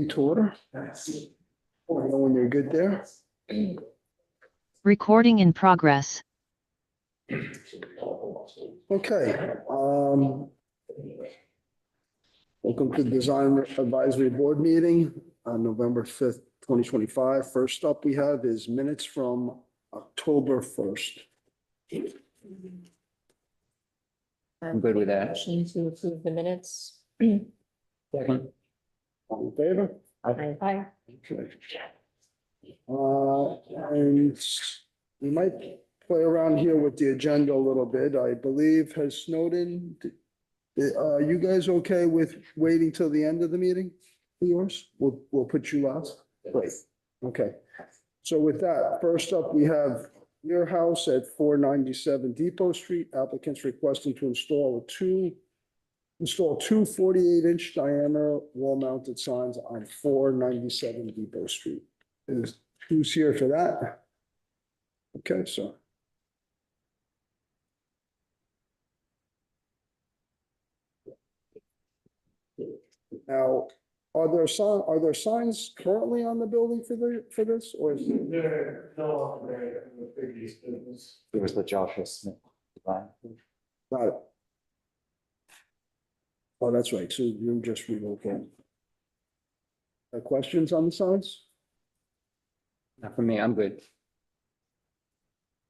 To order. When you're good there. Recording in progress. Okay. Welcome to the Design Advisory Board meeting on November 5th, 2025. First up we have is minutes from October 1st. I'm good with that. Motion to approve the minutes. Second. All in favor? Aye. Okay. And we might play around here with the agenda a little bit. I believe has Snowden, are you guys okay with waiting till the end of the meeting for yours? We'll put you last. Great. Okay. So with that, first up, we have your house at 497 Depot Street. Applicants requesting to install two 48-inch diameter wall-mounted signs on 497 Depot Street. Who's here for that? Okay, so. Now, are there signs currently on the building for this, or is it? There, no, there, in the previous business. It was the Joshua Smith design. Got it. Oh, that's right. So you just relocated. Questions on the signs? Not for me, I'm good.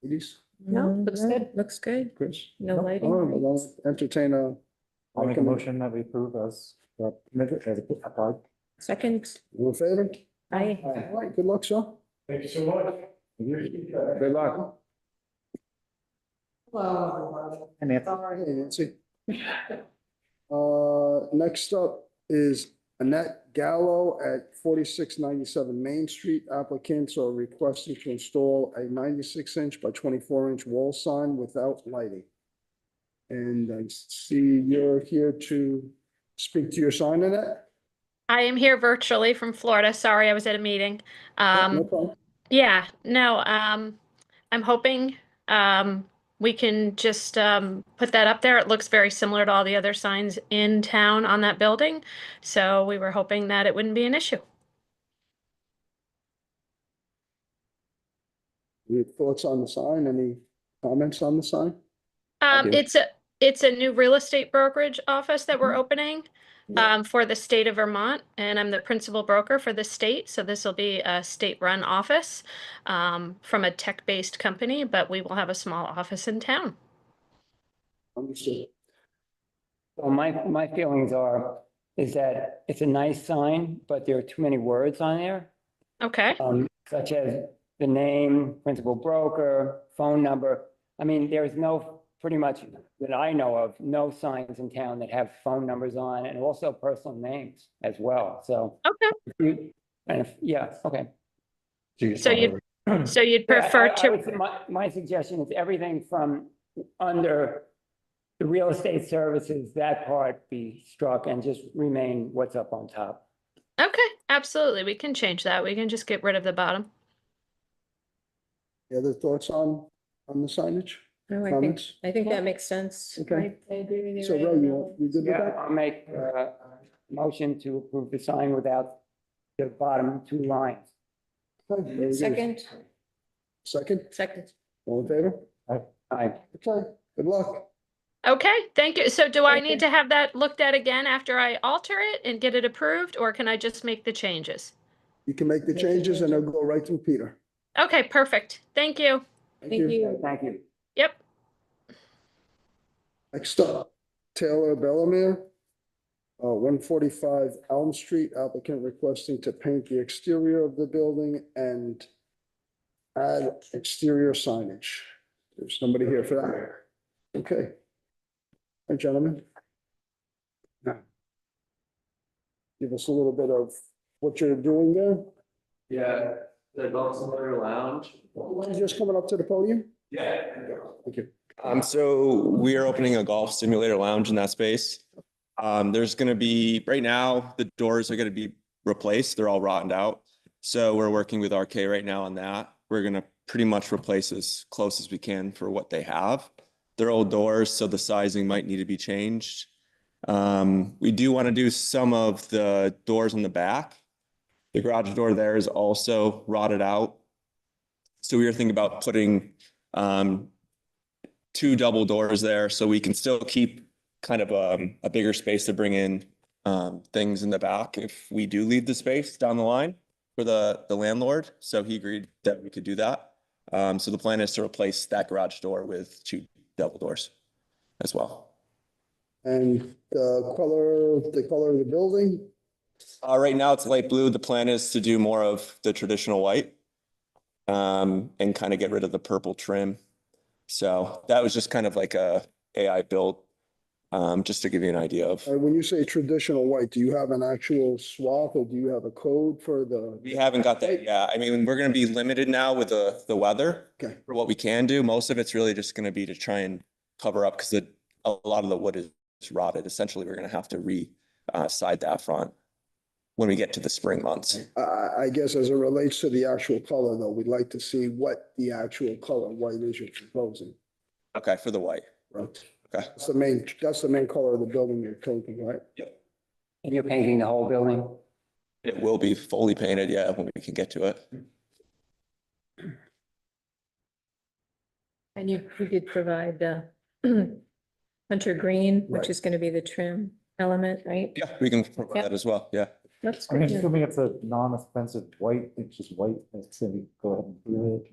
Ladies, No, looks good. Looks good. Chris? No All right, lighting. well, I'll entertain a. I'll make a motion that we approve as applied. Second. All in favor? Aye. All right, good luck, sir. Thank you so much. Good luck. Hello. And it's Hey, Nancy. Next up is Annette Gallo at 4697 Main Street. Applicants are requesting to install a 96-inch by 24-inch wall sign without lighting. And I see you're here to speak to your sign, Annette? I am here virtually from Florida. Sorry, I was at a meeting. No problem. Yeah, no, I'm hoping we can just put that up there. It looks very similar to all the other signs in town on that building. So we were hoping that it wouldn't be an issue. Your thoughts on the sign? Any comments on the sign? do. It's a new real estate brokerage office that we're opening for the state of Vermont, and I'm the principal broker for the state. So this will be a state-run office from a tech-based company, but we will have a small office in town. Understood. Well, my feelings is that it's a nice sign, but there are too many words on there. Okay. Such as the name, principal broker, phone number. I mean, there's pretty much that I know of, no signs in town that have phone numbers on, and also personal names as well. So. Okay. Yeah, okay. So you'd prefer I to, would say my suggestion is everything from under the real estate services, that part be struck and just remain what's up on top. okay, absolutely. We can change that. We can just get rid of the bottom. Any other thoughts on the signage? No, Comments? I think that makes sense. Okay. I agree with you. So Ray, you good with Yeah, that? I'll make a motion to approve the sign without the bottom two lines. Okay, very good. Second. Second? All in favor? Aye. Okay, good luck. Okay, thank you. So do I need to have that looked at again after I alter it and get it approved, or can I just make the changes? You can make the changes and it'll go right through Peter. Okay, perfect. Thank you. Thank you. Thank you. Yep. Next up, Taylor Bellamere, 145 Elm Street, applicant requesting to paint the exterior of the building and add exterior signage. There's somebody here for that. Okay. Hi, gentlemen. Give us a little bit of what you're doing there. Yeah, the Golf Simulator Lounge. Just coming up to the podium? Yeah. Thank you. So we are opening a golf simulator lounge in that space. There's going to be, right now, the doors are going to be replaced. They're all rotted out. So we're working with RK right now on that. We're going to pretty much replace as close as we can for what they have. They're old doors, so the sizing might need to be changed. We do want to do some of the doors on the back. The garage door there is also rotted out. So we were thinking about putting two double doors there so we can still keep kind of a bigger space to bring in things in the back if we do leave the space down the line for the landlord. So he agreed that we could do that. So the plan is to replace that garage door with two double doors as well. And the color of the building? Right now it's light blue. The plan is to do more of the traditional white and kind of get rid of the purple trim. So that was just kind of like a AI build, just to give you an idea of. When you say traditional white, do you have an actual swath or do you have a code for the? We haven't got that yet. I mean, we're gonna be limited now with the weather Okay, for what we can do. Most of it's really just gonna be to try and cover up because a lot of the wood is rotted. Essentially, we're gonna have to side that front when we get to the spring months. I guess as it relates to the actual color though, we'd like to see what the actual color white is you're proposing, Okay, for the white. right? Okay. That's the main color of the building you're painting, right? And you're painting the whole building? It will be fully painted, yeah, when we can get to it. And you did provide hunter green, which Right. is going to be the trim element, right? Yeah, we can provide Yeah. that as well, yeah. That's I mean, good. assuming it's a non-offensive white, it's just white, it's gonna be, go ahead and do it.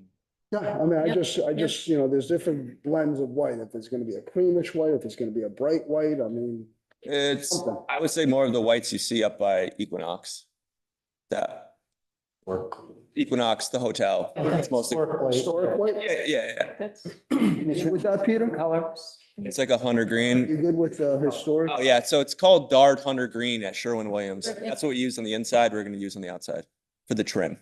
Yeah, I mean, I Yep, just, there's different blends of white. If it's gonna be a creamish white, if it's gonna be a bright white, I mean, It's, something. I would say more of the whites you see up by Equinox. That Equinox, the hotel. It's mostly, Historic white? yeah. That's With that, Peter? colors. It's like a hunter green. You good with historic? Oh, yeah, so it's called Dart Hunter Green at Sherwin-Williams. That's what we use on the inside. We're gonna use on the outside for the trim.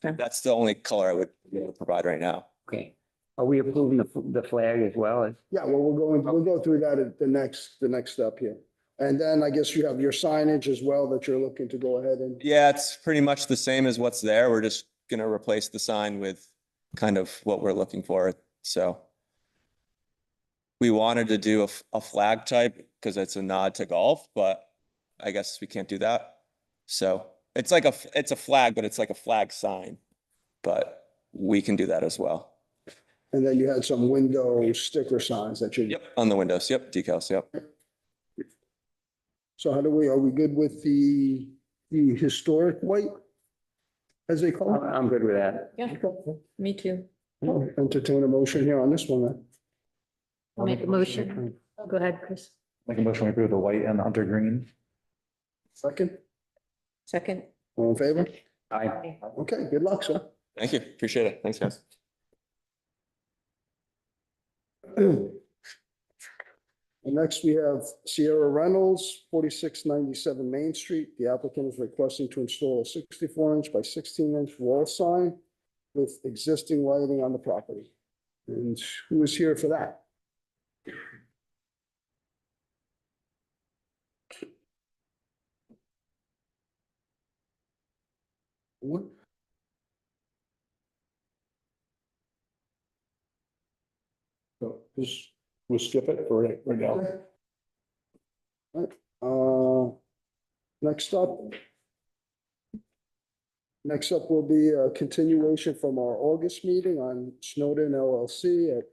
Okay. That's the only color I would be able to provide right now. Okay. Are we approving the flag as well as? Yeah, well, we'll go through that at the next step here. And then I guess you have your signage as well that you're looking to go ahead and, Yeah, it's pretty much the same as what's there. We're just gonna replace the sign with kind of what we're looking for, so. We wanted to do a flag type because it's a nod to golf, but I guess we can't do that. So it's like it's a flag, but it's like a flag sign. But we can do that as well. and then you had some window sticker signs that you. Yep, on the windows. Yep, decals. Yep. So are we good with the historic white? As they call it? I'm good with that. Yeah, me too. I'll entertain a motion here on this one then. I'll make a motion. Go ahead, Chris. Make a motion, we approve the white and the hunter green. Second, Second. all in favor? Aye. Okay, good luck, sir. Thank you. Appreciate it. Thanks, guys. And next we have Sierra Reynolds, 4697 Main Street. The applicant is requesting to install a 64-inch by 16-inch wall sign with existing lighting on the property. And who is here for that? What? So just, we'll skip it for right now. Next up. Next up will be a continuation from our August meeting on Snowden LLC at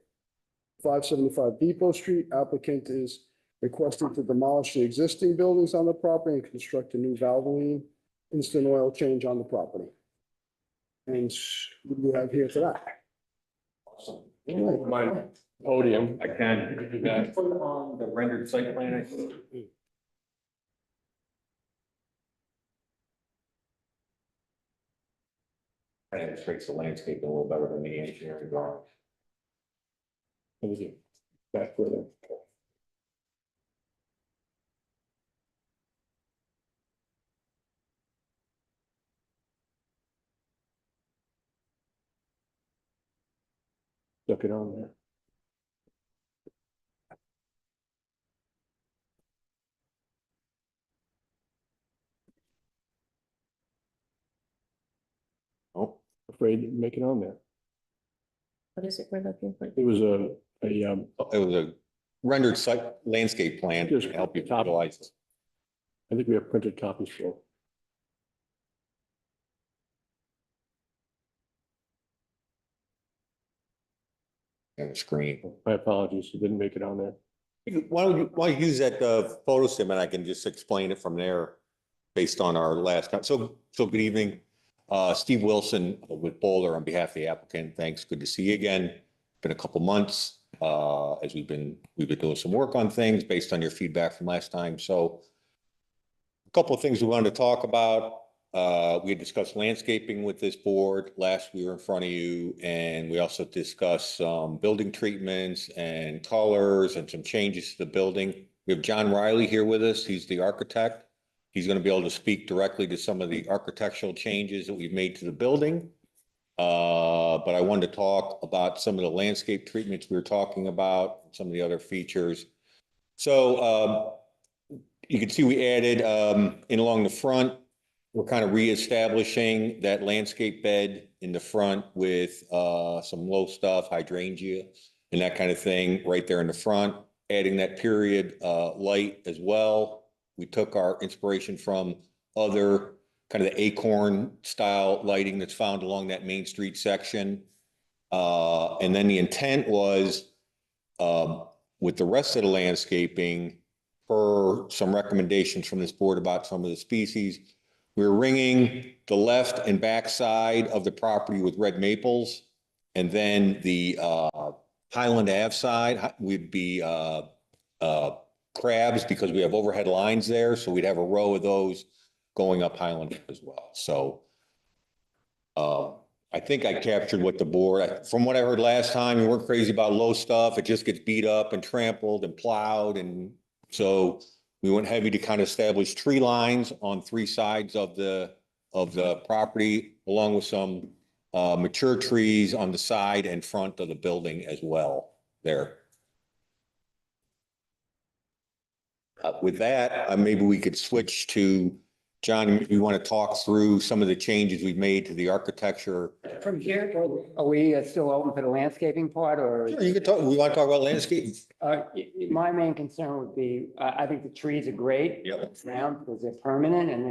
575 Depot Street. Applicant is requesting to demolish the existing buildings on the property and construct a new Valvoline instant oil change on the property. And who do we have here for that? All right. My podium, I can do that. Put it on the rendered site plan, I think. I think it makes the landscape a little better than the engineering drawing. What is it? Back further. Look it on there. Oh, Afraid to make it on there. What is it we're looking for? It was a, it was a rendered site landscape plan to Just help you top. visualize. I think we have printed copies for. on the screen. My apologies, you didn't make it on there. Why don't you use that photo sim and I can just explain it from there based on our last, so good evening. Steve Wilson with Boulder on behalf of the applicant. Thanks. Good to see you again. Been a couple months as we've been doing some work on things based on your feedback from last time. So a couple of things we wanted to talk about. We had discussed landscaping with this board last we were in front of you, and we also discussed some building treatments and colors and some changes to the building. We have John Riley here with us. He's the architect. He's going to be able to speak directly to some of the architectural changes that we've made to the building. But I wanted to talk about some of the landscape treatments we were talking about, some of the other features. So you can see we added in along the front, we're kind of reestablishing that landscape bed in the front with some low stuff, hydrangea and that kind of thing right there in the front, adding that period light as well. We took our inspiration from other kind of the acorn style lighting that's found along that Main Street section. And then the intent was with the rest of the landscaping, per some recommendations from this board about some of the species, we're ringing the left and back side of the property with red maples. And then the Highland Ave side would be crabs, because we have overhead lines there. So we'd have a row of those going up Highland as well. So I think I captured what the board, from what I heard last time, we weren't crazy about low stuff. It just gets beat up and trampled and plowed. And so we went heavy to kind of establish tree lines on three sides of the property, along with some mature trees on the side and front of the building as well there. With that, maybe we could switch to John. We want to talk through some of the changes we've made to the architecture. From here, are we still open for the landscaping part, or? Sure, you can talk. We want to talk about landscape. My main concern would be, I think the trees are great. Yep. Now, because they're permanent and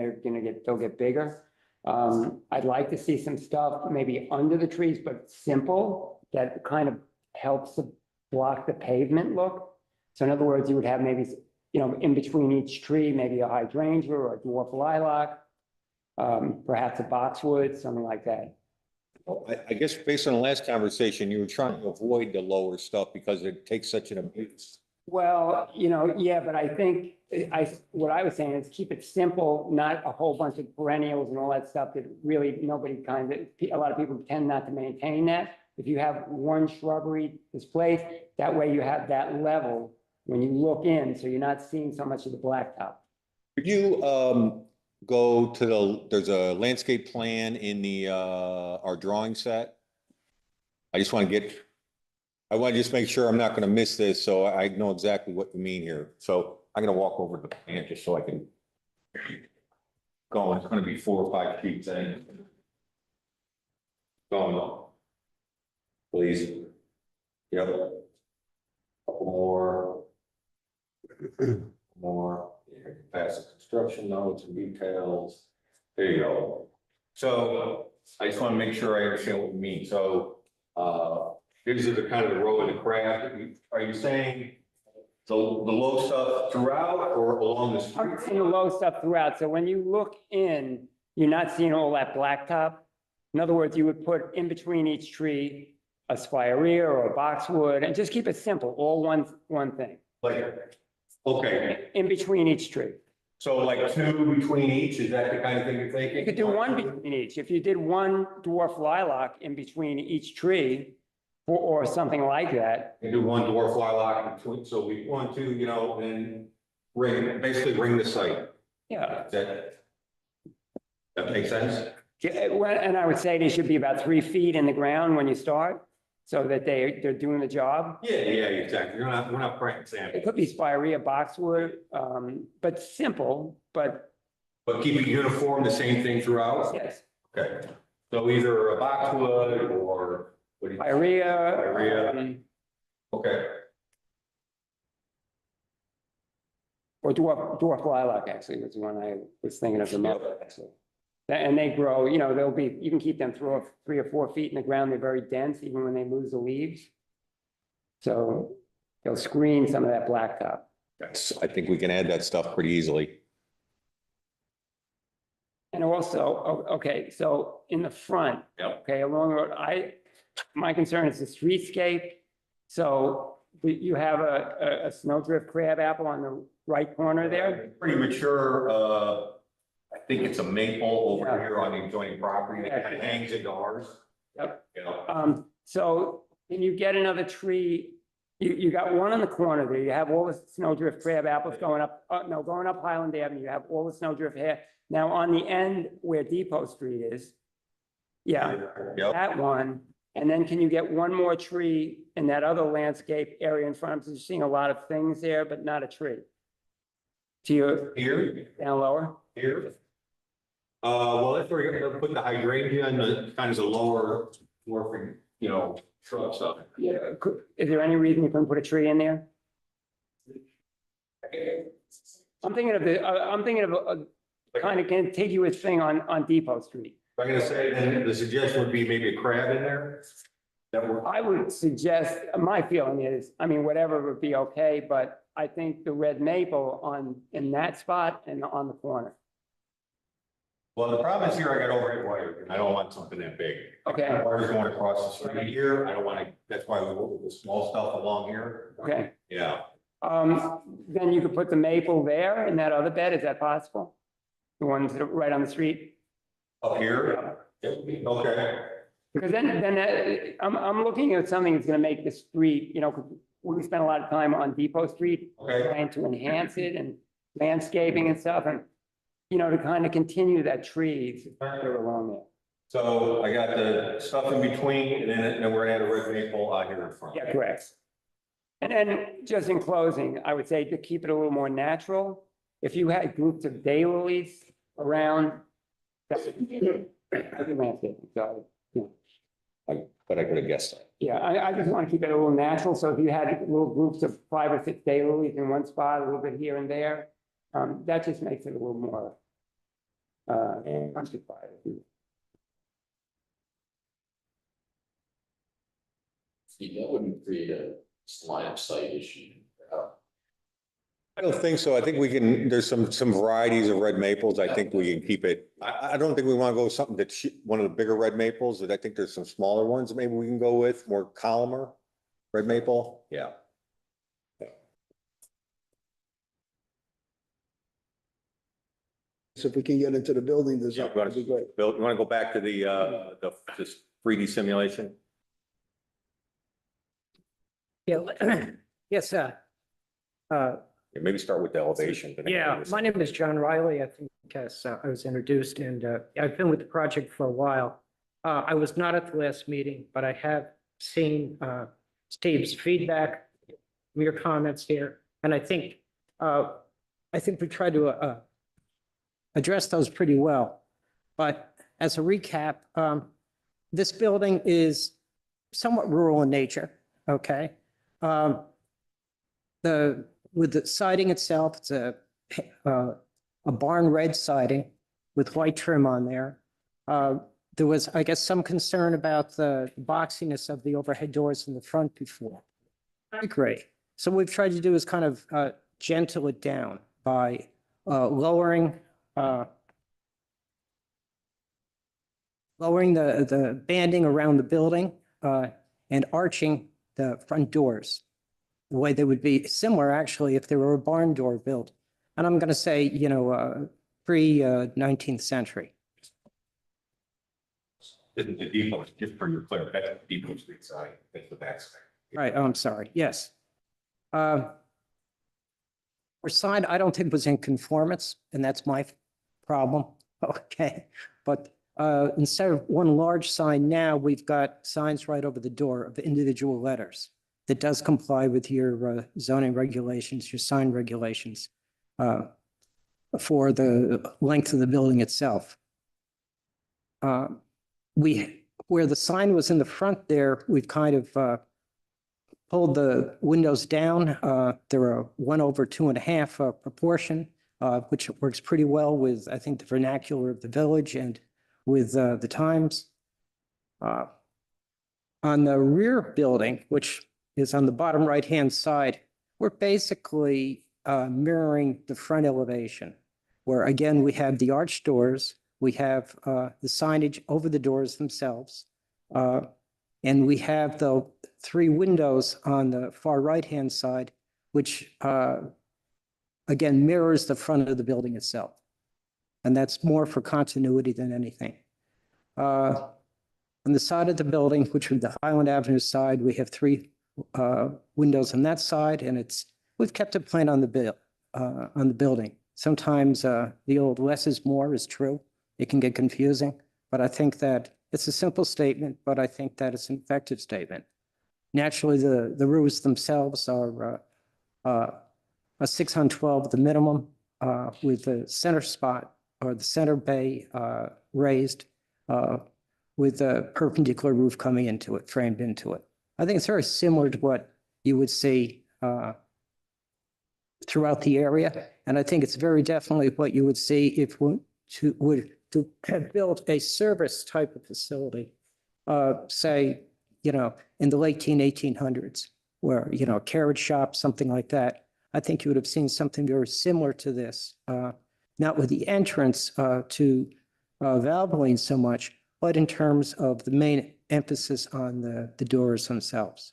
they'll get bigger. I'd like to see some stuff maybe under the trees, but simple, that kind of helps to block the pavement look. So in other words, you would have maybe, in between each tree, maybe a hydrangea or a dwarf lilac, perhaps a boxwood, something like that. I guess based on the last conversation, you were trying to avoid the lower stuff because it takes such an abuse. Well, yeah, but I think what I was saying is keep it simple, not a whole bunch of perennials and all that stuff that really a lot of people tend not to maintain that. If you have one shrubbery displaced, that way you have that level when you look in, so you're not seeing so much of the blacktop. Could you go to there's a landscape plan in our drawing set? I want to just make sure I'm not going to miss this, so I know exactly what you mean here. So I'm going to walk over to the plan just so I can go. It's going to be 4 or 5 feet in. Going on. Please. Yep. Couple more. More. Yeah, pass the construction notes and details. There you go. So I just want to make sure I understand what you mean. So these are the kind of the row of the craft. Are you saying the low stuff throughout or along the street? I'm seeing the low stuff throughout. So when you look in, you're not seeing all that blacktop. In other words, you would put in between each tree a spirea or a boxwood, and just keep it simple, all one thing. Like, okay. In between each tree. So like 2 between each, is that the kind of thing you're thinking? You could do 1 between each. If you did 1 dwarf lilac in between each tree, or something like that. And do 1 dwarf lilac between, so we 1, 2, and basically ring the site. Yeah. That makes sense? Yeah, and I would say they should be about 3 feet in the ground when you start, so that they're doing the job. Yeah, exactly. We're not pranking Sam. It could be spirea, boxwood, but simple, but But keep it uniform, the same thing throughout? yes. Okay. So either a boxwood or what do you? Spirea. Okay. Or dwarf lilac, actually, was the one I was thinking of the most, actually. And they grow, you can keep them 3 or 4 feet in the ground. They're very dense, even when they lose the leaves. So they'll screen some of that blacktop. I think we can add that stuff pretty easily. And also, okay, so in the front. Yep. Okay, along the road, my concern is the streetscape. So you have a snowdrift crabapple on the right corner there. Pretty mature, I think it's a maple over Yeah. here on the adjoining property that kind of Yeah. hangs into ours. Yep. You know, So can you get another tree? You got one on the corner there. You have all the snowdrift crab apples going up, going up Highland Avenue. You have all the snowdrift here. Now on the end where Depot Street is. Yeah, Yep. that one. And then can you get one more tree in that other landscape area in front of us? You're seeing a lot of things there, but not a tree. To your, Here, down lower? here. Well, if we're gonna put the hydrangea and the kind of the lower, more, shrub stuff. Yeah, is there any reason you couldn't put a tree in there? I'm thinking of a kind of contiguous thing on Depot Street. I'm gonna say, then the suggestion would be maybe a crab in there. That would, I would suggest, my feeling is, I mean, whatever would be okay, but I think the red maple in that spot and on the corner. well, the problem is here, I got overhead wire, and I don't want something that big. Okay. Wires going across the street here, I don't want to, that's why we went with the small stuff along here. Okay, Yeah, then you could put the maple there in that other bed, is that possible? The ones that are right on the street? up here, okay. Because then I'm looking at something that's gonna make the street, 'cause we spent a lot of time on Depot Street Okay. trying to enhance it and landscaping and stuff, and, to kind of continue that trees that are along there. So I got the stuff in between, and then we're gonna add a red maple out here in front. Yeah, correct. And then just in closing, I would say to keep it a little more natural, if you had groups of daylilies around. That's a good landscaping, so, But I could have guessed that. yeah, I just want to keep it a little natural, so if you had little groups of 5 or 6 daylilies in one spot, a little bit here and there, that just makes it a little more justified. That wouldn't create a line of sight issue. I don't think so. I think we can, there's some varieties of red maples. I think we can keep it. I don't think we want to go with something that's one of the bigger red maples. I think there's some smaller ones that maybe we can go with, more columnar red maple. Yeah. So if we can get into the building Yeah, design, you want that'd be great. to, Bill, you want to go back to this 3D simulation? Yeah, yes, Yeah, maybe start with the elevation. but then yeah, this- my name is John Riley. I think as I was introduced, and I've been with the project for a while. I was not at the last meeting, but I have seen Steve's feedback, your comments here, and I think we tried to address those pretty well. But as a recap, this building is somewhat rural in nature, okay? With the siding itself, it's a barn red siding with white trim on there. There was, I guess, some concern about the boxiness of the overhead doors in the front before. I agree. So what we've tried to do is kind of gentle it down by lowering the banding around the building and arching the front doors the way they would be similar, actually, if there were a barn door built. And I'm going to say, pre-19th century. The depot, just for your clarity, that's the Depot Street side, that's the back side. Right, oh, I'm sorry, yes. Our sign, I don't think was in conformance, and that's my problem, okay? But instead of one large sign now, we've got signs right over the door of individual letters that does comply with your zoning regulations, your sign regulations for the length of the building itself. Where the sign was in the front there, we've kind of pulled the windows down. They're a 1/2.5 proportion, which works pretty well with, I think, the vernacular of the village and with the times. On the rear building, which is on the bottom right-hand side. We're basically mirroring the front elevation, where again, we have the arched doors, we have the signage over the doors themselves, and we have the 3 windows on the far right-hand side, which again mirrors the front of the building itself. And that's more for continuity than anything. On the side of the building, which is the Highland Avenue side, we have 3 windows on that side, and we've kept it plain on the building. Sometimes the old less is more is true. It can get confusing, but I think that it's a simple statement, but I think that it's an effective statement. Naturally, the roofs themselves are a 6 on 12, the minimum, with the center spot or the center bay raised with a perpendicular roof coming into it, framed into it. I think it's very similar to what you would see throughout the area. And I think it's very definitely what you would see if we were to have built a service type of facility, say, in the late 1800s, where, a carriage shop, something like that. I think you would have seen something very similar to this, not with the entrance to Valvoline so much, but in terms of the main emphasis on the doors themselves.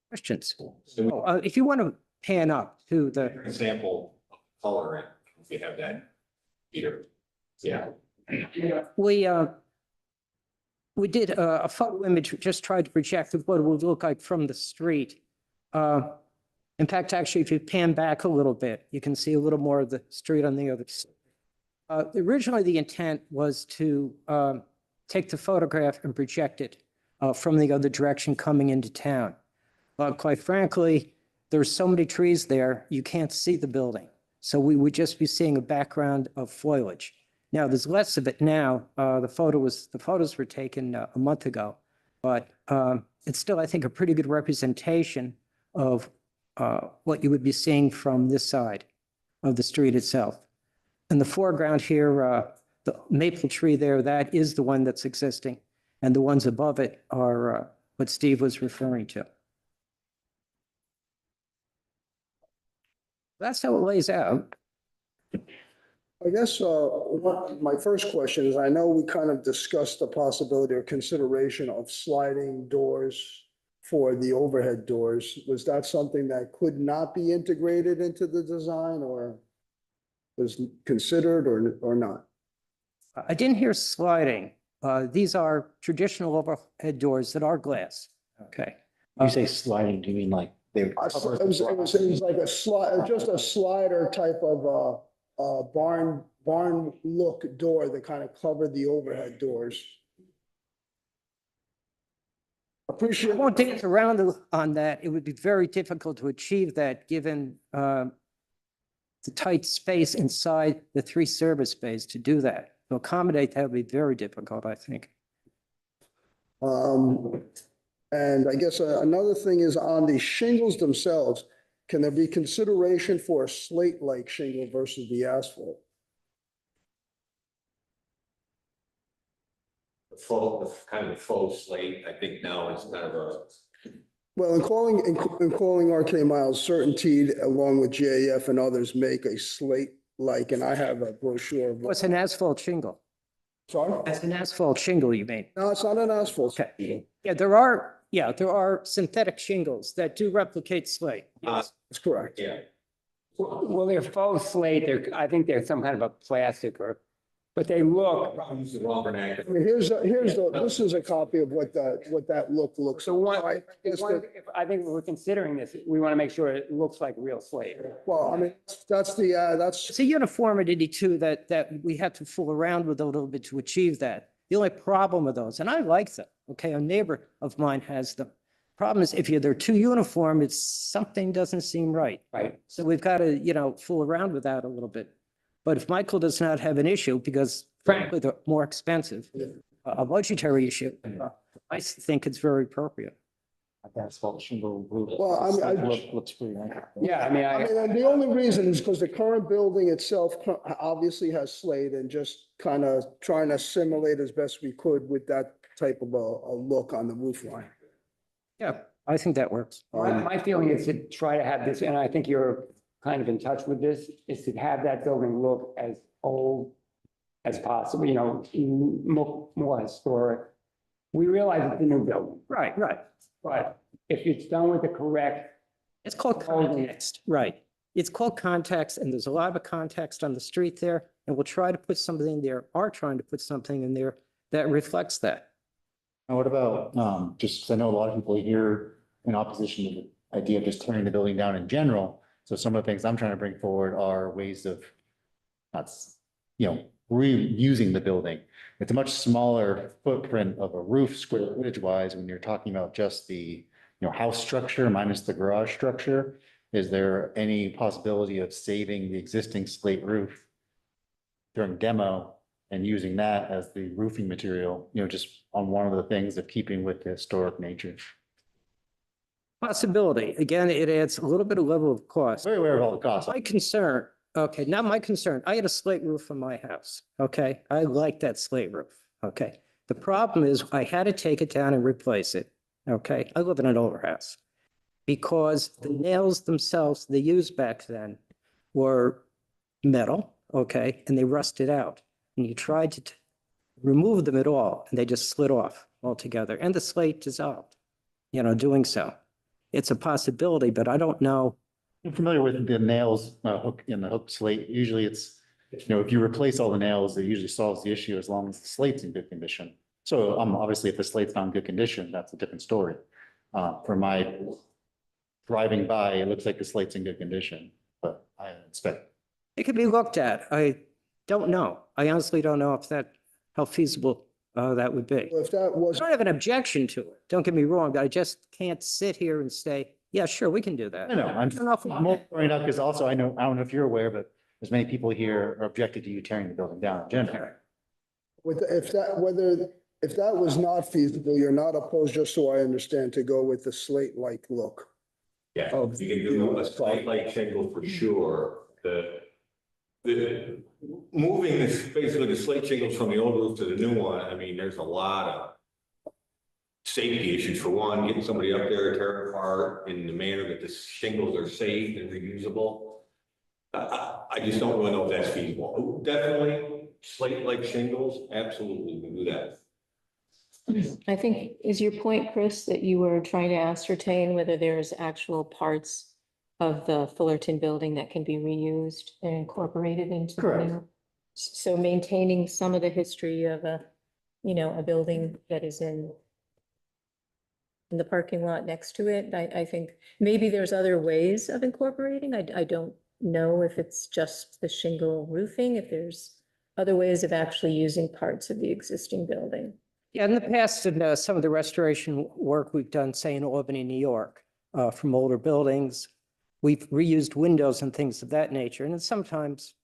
Questions? If you want to pan up to the, Example of coloring, if you have that, Peter. Yeah. we did a photo image, just tried to project what it would look like from the street. In fact, actually, if you pan back a little bit, you can see a little more of the street on the other side. Originally, the intent was to take the photograph and project it from the other direction coming into town. Quite frankly, there's so many trees there, you can't see the building. So we would just be seeing a background of foliage. Now, there's less of it now. The photos were taken a month ago, but it's still, I think, a pretty good representation of what you would be seeing from this side of the street itself. In the foreground here, the maple tree there, that is the one that's existing. And the ones above it are what Steve was referring to. That's how it lays out. I guess my first question is, I know we kind of discussed the possibility or consideration of sliding doors for the overhead doors. Was that something that could not be integrated into the design or was considered or not? I didn't hear sliding. These are traditional overhead doors that are glass. Okay. You say sliding, do you mean like they? It was like a slide, just a slider type of barn look door that kind of covered the overhead doors. I Appreciate. won't dance around on that. It would be very difficult to achieve that given the tight space inside the 3 service bays to do that. To accommodate that would be very difficult, I think. And I guess another thing is on the shingles themselves, can there be consideration for a slate-like shingle versus the asphalt? Kind of a faux slate, I think now is kind of a. Well, in calling RK Miles, Certainty along with JAF and others make a slate-like, and I have a brochure of. What's an asphalt shingle? Sorry? That's an asphalt shingle, you mean? No, it's not an asphalt. Okay. Yeah, there are synthetic shingles that do replicate slate. Yes. That's correct. Yeah. Well, they're faux slate, I think they're some kind of a plastic but they look. I mean, this is a copy of what that look looks. So one, I guess that- I think if we're considering this, we want to make sure it looks like real slate. Well, I mean, that's It's a uniformity too that we had to fool around with a little bit to achieve that. The only problem with those, and I like them, okay, a neighbor of mine has them. Problem is if they're too uniform, it's something doesn't seem right. Right. So we've got to, fool around with that a little bit. But if Michael does not have an issue, because frankly, they're more expensive, a budgetary issue, I think it's very appropriate. Asphalt shingle roof. Well, I mean, Looks pretty nice. Yeah, I mean, I mean, and the only reason is because the current building itself obviously has slate and just kind of trying to simulate as best we could with that type of a look on the roof line. Yeah, I think that works. My feeling is to try to have this, and I think you're kind of in touch with this, is to have that building look as old as possible, you know, more historic. We realize it's a new building, Right, right. but if it's done with the correct, It's called context, right. It's called context, and there's a lot of context on the street there, and we'll try to put something there, are trying to put something in there that reflects that. And what about, just 'cause I know a lot of people here in opposition to the idea of just tearing the building down in general. So some of the things I'm trying to bring forward are ways of, that's, reusing the building. It's a much smaller footprint of a roof square footage wise when you're talking about just the, house structure minus the garage structure. Is there any possibility of saving the existing slate roof during demo and using that as the roofing material, just on one of the things of keeping with the historic nature? Possibility. Again, it adds a little bit of level of cost. Very aware of all the costs. My concern, okay, not my concern. I had a slate roof on my house, okay? I like that slate roof, okay? The problem is I had to take it down and replace it, okay? I live in an older house. Because the nails themselves they used back then were metal, okay? And they rusted out. And you tried to remove them at all, and they just slid off altogether. And the slate dissolved, doing so. It's a possibility, but I don't know. I'm familiar with the nails hook in the hook slate. Usually it's, if you replace all the nails, it usually solves the issue as long as the slate's in good condition. So obviously if the slate's not in good condition, that's a different story. For my driving by, it looks like the slate's in good condition, but I expect. It could be looked at. I don't know. I honestly don't know how feasible that would be. If that I was, don't have an objection to it. Don't get me wrong, but I just can't sit here and say, yeah, sure, we can do that. I know, I'm don't know if- more pointing out because also I don't know if you're aware, but there's many people here are objected to you tearing the building down in general. if that was not feasible, you're not opposed, just so I understand, to go with the slate-like look. Yeah, Oh. you can do a slight light shingle for sure. The moving this, basically the slate shingles from the old roof to the new one, I mean, there's a lot of safety issues. For one, getting somebody up there, tear it apart in the manner that the shingles are safe and reusable. I just don't really know if that's feasible. Definitely slate-like shingles, absolutely, we can do that. I think, is your point, Chris, that you were trying to ascertain whether there's actual parts of the Fullerton building that can be reused and incorporated into the Correct. new? So maintaining some of the history of a building that is in the parking lot next to it. I think maybe there's other ways of incorporating. I don't know if it's just the shingle roofing, if there's other ways of actually using parts of the existing building. Yeah, in the past, in some of the restoration work we've done, say in Albany, New York, from older buildings, we've reused windows and things of that nature, and then sometimes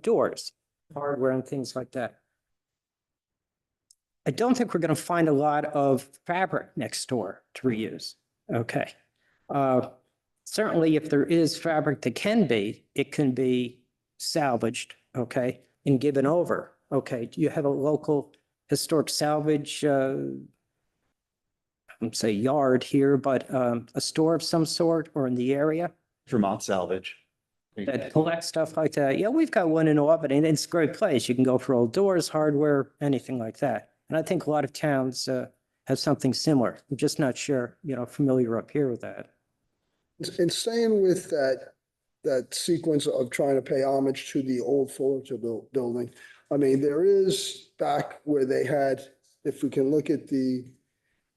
doors, hardware and things like that. I don't think we're going to find a lot of fabric next door to reuse. Okay. Certainly, if there is fabric that can be, it can be salvaged, okay, and given over. Okay, do you have a local historic salvage, say yard here, but a store of some sort or in the area Vermont Salvage. that collects stuff like that? Yeah, we've got one in Albany, and it's a great place. You can go for old doors, hardware, anything like that. And I think a lot of towns have something similar. I'm just not sure, familiar up here with that. In staying with that sequence of trying to pay homage to the old Fullerton building, I mean, there is back where they had, if we can look at the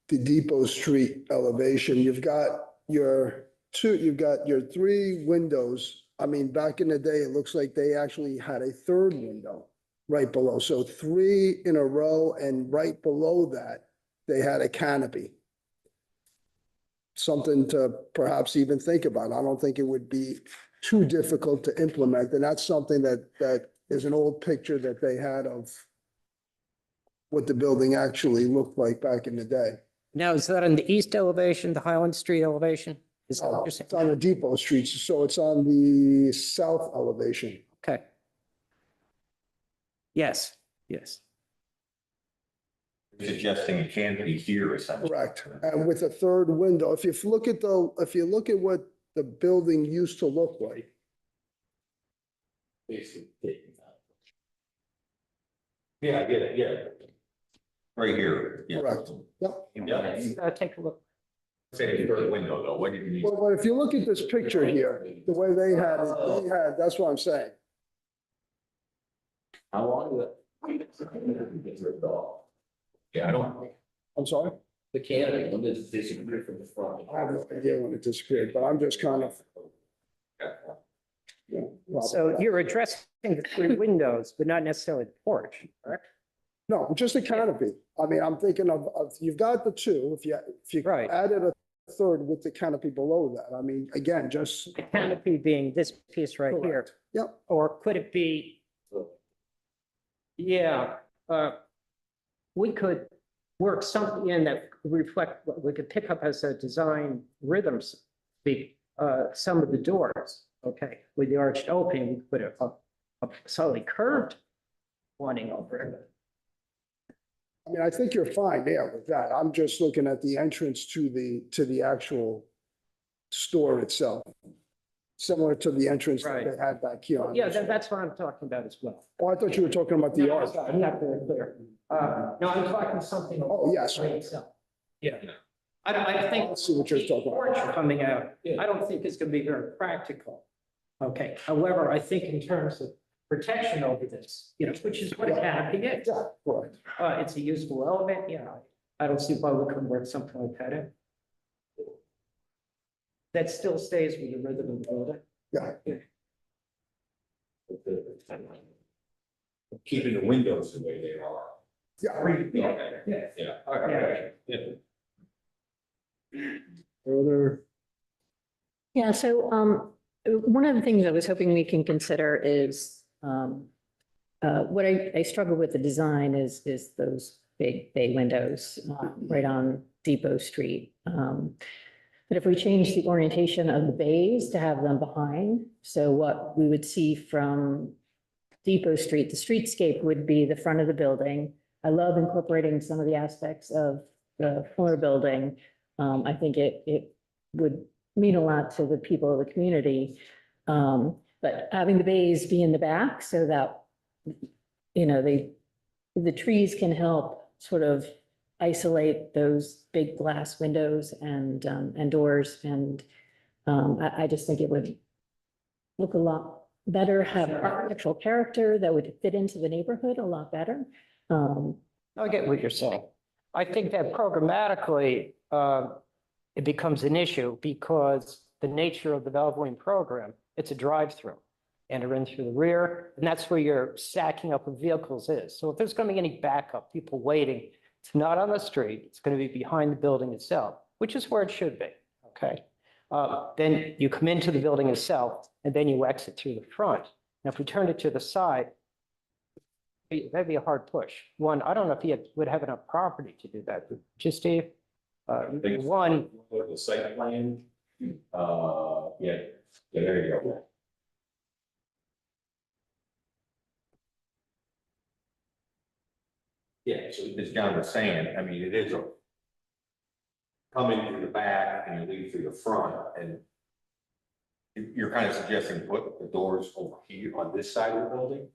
Depot Street elevation, you've got your three windows. I mean, back in the day, it looks like they actually had a third window right below. So three in a row, and right below that, they had a canopy. Something to perhaps even think about. I don't think it would be too difficult to implement. And that's something that is an old picture that they had of what the building actually looked like back in the day. Now, is that on the east elevation, the Highland Street elevation? Is that what you're It's saying? on the Depot Street, so it's on the south elevation. Okay. Yes, yes. Suggesting it can't be here essentially. Correct. And with a third window, if you look at what the building used to look like, Basically. Yeah, I get it, yeah. Right here. yeah. correct? Yep. Yeah. Take a look. Say third window though, what did you need? Well, but if you look at this picture here, the way they had it, that's what I'm saying. How long is it? Yeah, I don't. I'm sorry? The canopy, when does it disappear from the front? I have no idea when it disappeared, but I'm just kind of. Yeah, So you're addressing the three windows, but not necessarily the porch, correct? No, just a canopy. I mean, I'm thinking of, you've got the two, if you Right. added a third with the canopy below that, I mean, again, just. The canopy being this piece right here, Correct. Yep, or could it be? Yeah, we could work something in that could reflect what we could pick up as a design rhythms, some of the doors, okay, with the arched opening, we could put a slightly curved awning over it. I mean, I think you're fine there with that. I'm just looking at the entrance to the actual store itself. Similar to the entrance that they had back here. on Yeah, this. that's what I'm talking about as well. Oh, I thought you were talking about the No, arch. sorry, not very clear. No, I'm talking something. Oh, yes. Yeah. I think. I see what you're talking about. Porch coming out, I don't think it's gonna be very practical. Okay, however, I think in terms of protection over this, which is what a canopy is. Yeah, correct. It's a useful element, I don't see why we couldn't work something like that in. That still stays with the rhythm of the building. Yeah, Keeping the windows the way they are. yeah. Yeah. All right. Further, Yeah, so one of the things I was hoping we can consider is what I struggle with the design is those big bay windows right on Depot Street. But if we change the orientation of the bays to have them behind, so what we would see from Depot Street, the streetscape would be the front of the building. I love incorporating some of the aspects of the former building. I think it would mean a lot to the people of the community. But having the bays be in the back so that, the trees can help sort of isolate those big glass windows and doors. And I just think it would look a lot better, have architectural character that would fit into the neighborhood a lot better. I get what you're saying. I think that programmatically, it becomes an issue because the nature of the Valvoline program, it's a drive-through. Enter in through the rear, and that's where your stacking up of vehicles is. So if there's going to be any backup, people waiting, it's not on the street, it's going to be behind the building itself, which is where it should be, okay? Then you come into the building itself, and then you exit through the front. Now, if we turn it to the side, that'd be a hard push. One, I don't know if you would have enough property to do that. Just Steve, one. The site plan, yeah, there you go. Yeah, so as John was saying, I mean, it is a come in through the back and you leave through the front and you're kind of suggesting put the doors over here on this side of the building?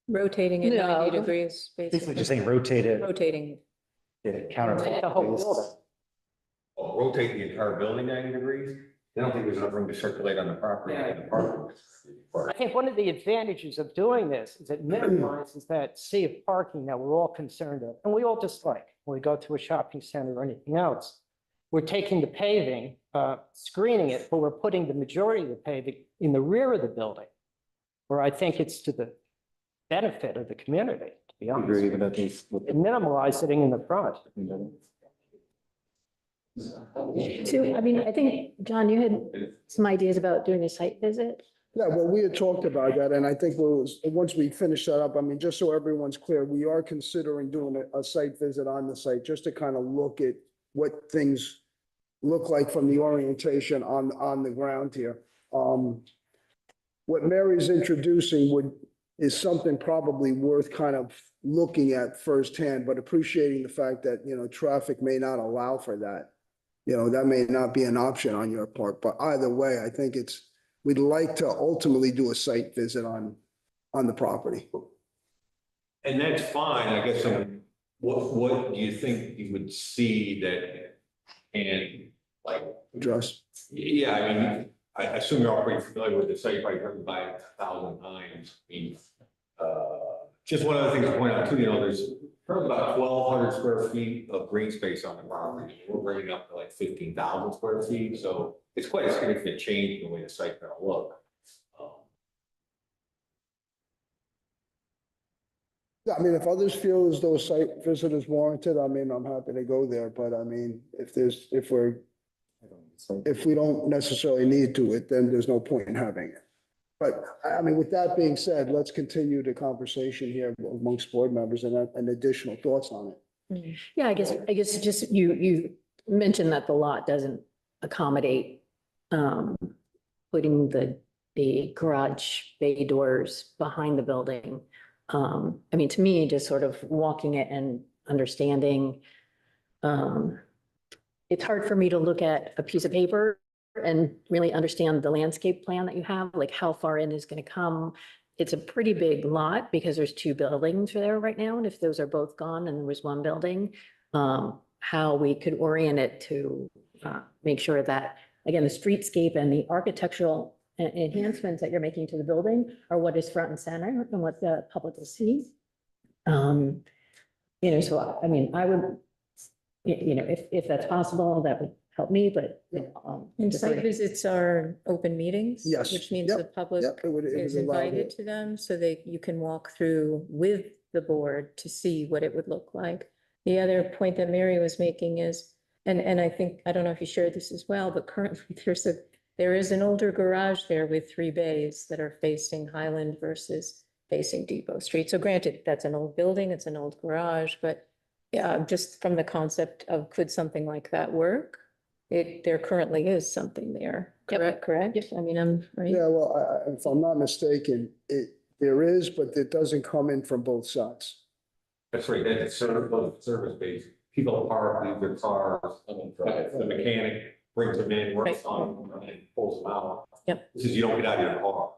Rotating at No. 90 degrees, Basically basically. just saying rotate it, Rotating. counter. The whole building. Oh, rotate the entire building 90 degrees? I don't think there's enough room to circulate on the property. Yeah. in the parking. I think one of the advantages of doing this is it minimizes that sea of parking that we're all concerned of, and we all dislike when we go to a shopping center or anything else. We're taking the paving, screening it, but we're putting the majority of the paving in the rear of the building, where I think it's to the benefit of the community, to be honest. Agree with that. And minimize sitting in the front. So, I mean, I think, John, you had some ideas about doing a site visit. yeah, well, we had talked about that, and I think once we finish that up, I mean, just so everyone's clear, we are considering doing a site visit on the site, just to kind of look at what things look like from the orientation on the ground here. What Mary's introducing is something probably worth kind of looking at firsthand, but appreciating the fact that, traffic may not allow for that. That may not be an option on your part, but either way, I think we'd like to ultimately do a site visit on the property. And that's fine, I guess, what do you think you would see that, and like, Address. yeah, I mean, I assume you're all pretty familiar with the site, probably heard by 1,000 times. I mean, just one other thing to point out too, there's probably about 1,200 square feet of green space on the property. We're bringing up to like 15,000 square feet, so it's quite a significant change in the way the site's gonna look. Yeah, I mean, if others feel as though a site visit is warranted, I mean, I'm happy to go there, but I mean, if we don't necessarily need to it, then there's no point in having it. But I mean, with that being said, let's continue the conversation here amongst board members and additional thoughts on it. Yeah, I guess just you mentioned that the lot doesn't accommodate putting the garage bay doors behind the building. I mean, to me, just sort of walking it and understanding, it's hard for me to look at a piece of paper and really understand the landscape plan that you have, like how far in is going to come. It's a pretty big lot because there's two buildings there right now. And if those are both gone and there was one building, how we could orient it to make sure that, again, the streetscape and the architectural enhancements that you're making to the building are what is front and center and what the public will see. So I mean, I would, if that's possible, that would help me, but. And site visits are open meetings? Yes. Which means Yep. the public Yep, it would is allow invited it. to them so that you can walk through with the board to see what it would look like. The other point that Mary was making is, and I think, I don't know if you shared this as well, but currently there is an older garage there with 3 bays that are facing Highland versus facing Depot Street. So granted, that's an old building, it's an old garage, but yeah, just from the concept of could something like that work? There currently is something there, correct? I mean, I'm right. Yeah, well, if I'm not mistaken, there is, but it doesn't come in from both sides. That's right, that's service base. People park, leave their cars, the mechanic brings them in, works on them, and pulls them out. Yep. This is, you don't get out of your car.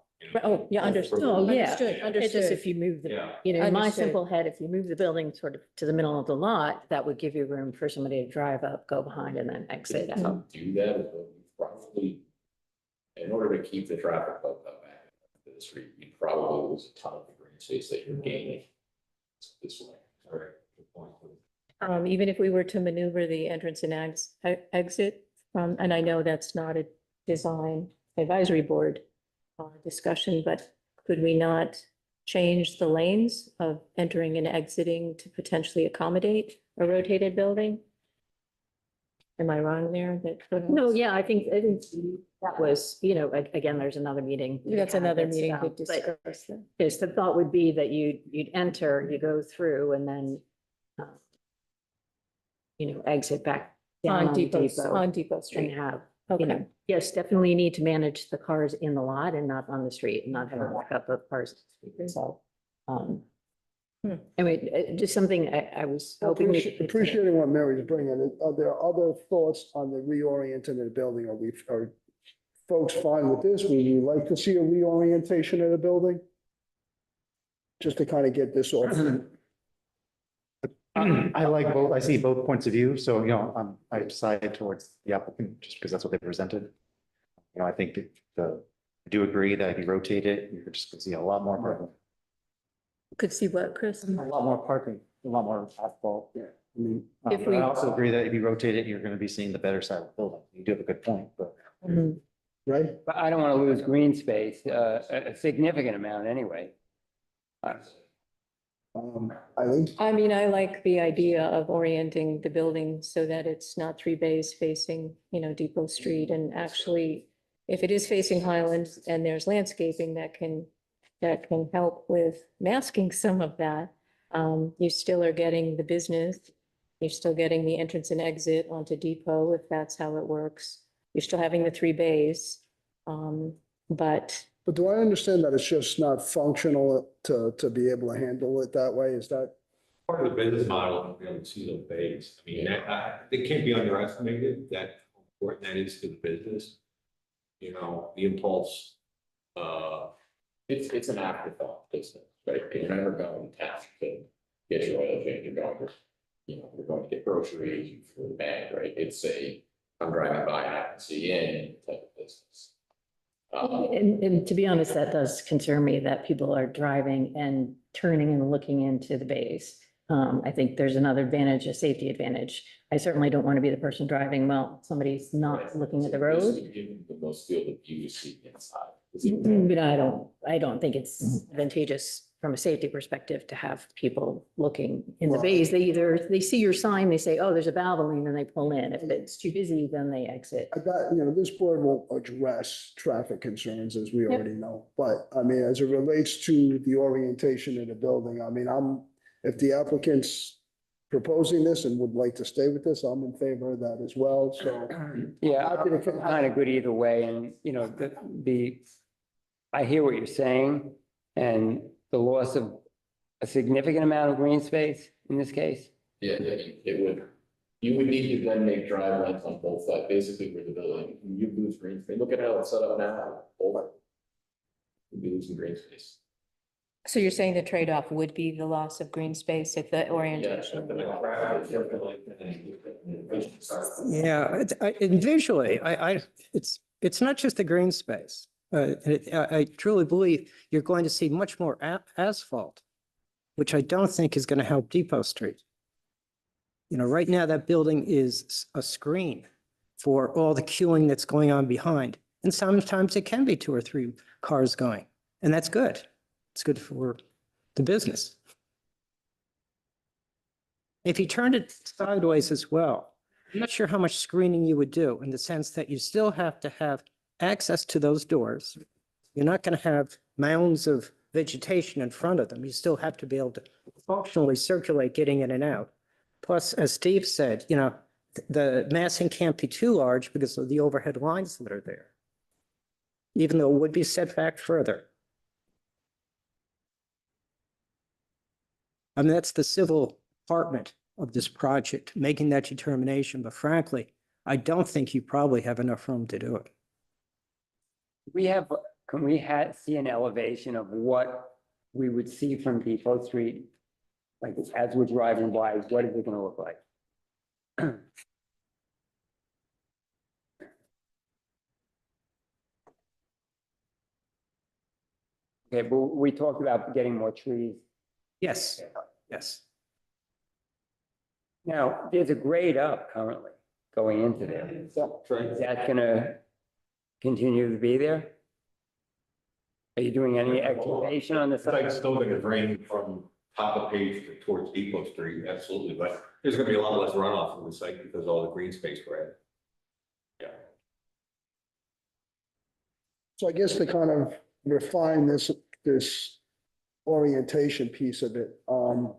Oh, yeah, understood. Oh, yeah. Understood, It's just understood. if you move Yeah. in my Understood. simple head, if you move the building sort of to the middle of the lot, that would give you room for somebody to drive up, go behind and then exit out. Do that, but you probably, in order to keep the traffic flow back to the street, you probably lose a ton of the green space that you're gaining this way. All right, good point. Even if we were to maneuver the entrance and exit, and I know that's not a design advisory board discussion, but could we not change the lanes of entering and exiting to potentially accommodate a rotated building? Am I wrong there? No, yeah, I think that was, again, there's another meeting. That's another That's, meeting to but discuss that. Yes, the thought would be that you'd enter, you go through and then, exit back down On Depot and Street. have, Okay. yes, definitely need to manage the cars in the lot and not on the street and not have a backup of cars. So, anyway, just something I was hoping. we could- Appreciating what Mary's bringing. Are there other thoughts on the reorienting of the building? Are folks fine with this? Would you like to see a reorientation of the building? Just to kind of get this off. I like both, I see both points of view, so, I side towards the applicant just because that's what they presented. I think I do agree that if you rotate it, you're just gonna see a lot more parking. Could see what, Chris? A lot more parking, a lot more asphalt. Yeah, I mean, If But we- I also agree that if you rotate it, you're gonna be seeing the better side of the building. You do have a good point, but. Mhm. right? But I don't want to lose green space, a significant amount anyway. Eileen? I mean, I like the idea of orienting the building so that it's not 3 bays facing, Depot Street. And actually, if it is facing Highland and there's landscaping that can help with masking some of that, you still are getting the business. You're still getting the entrance and exit onto Depot, if that's how it works. You're still having the 3 bays. But But do I understand that it's just not functional to be able to handle it that way? Is that? Part of the business model, to be able to see those bays. I mean, it can't be underestimated that how important that is to the business. You know, the impulse, It's an afterthought business, right? You're never going to town to get your oil change, you're going to, you're going to get groceries for the bag, right? I'm driving by, I can see in type of business. And to be honest, that does concern me that people are driving and turning and looking into the bays. I think there's another advantage, a safety advantage. I certainly don't want to be the person driving while somebody's not looking at the road. The most field of view to see inside. But I don't think it's advantageous from a safety perspective to have people looking in the bays. They see your sign, they say, oh, there's a Valvoline, and they pull in. If it's too busy, then they exit. This board will address traffic concerns, as we already know. But I mean, as it relates to the orientation of the building, I mean, if the applicant's proposing this and would like to stay with this, I'm in favor of that as well, so. Yeah, I'm kind of good either way, and, I hear what you're saying, and the loss of a significant amount of green space in this case. Yeah, you would need to then make drive lanes on both sides, basically where the building, you lose green space. Look at how it's set up now, over. You'd be losing green space. So you're saying the trade-off would be the loss of green space if the orientation? Yeah, and visually, it's not just the green space. I truly believe you're going to see much more asphalt, which I don't think is going to help Depot Street. Right now that building is a screen for all the queuing that's going on behind. And sometimes it can be 2 or 3 cars going, and that's good. It's good for the business. If you turned it sideways as well, I'm not sure how much screening you would do in the sense that you still have to have access to those doors. You're not going to have mounds of vegetation in front of them. You still have to be able to functionally circulate getting in and out. Plus, as Steve said, the massing can't be too large because of the overhead lines that are there, even though it would be set back further. I mean, that's the civil department of this project, making that determination. But frankly, I don't think you probably have enough room to do it. Can we see an elevation of what we would see from Depot Street? Like as we're driving by, what is it gonna look like? Okay, but we talked about getting more trees. Yes, yes. Now, there's a grade up currently going into there. Is that gonna continue to be there? Are you doing any excavation on the It's like side? still going to drain from top of page towards Depot Street, absolutely, but there's going to be a lot less runoff from the site because of all the green space we're adding. Yeah. So I guess to kind of refine this orientation piece of it, so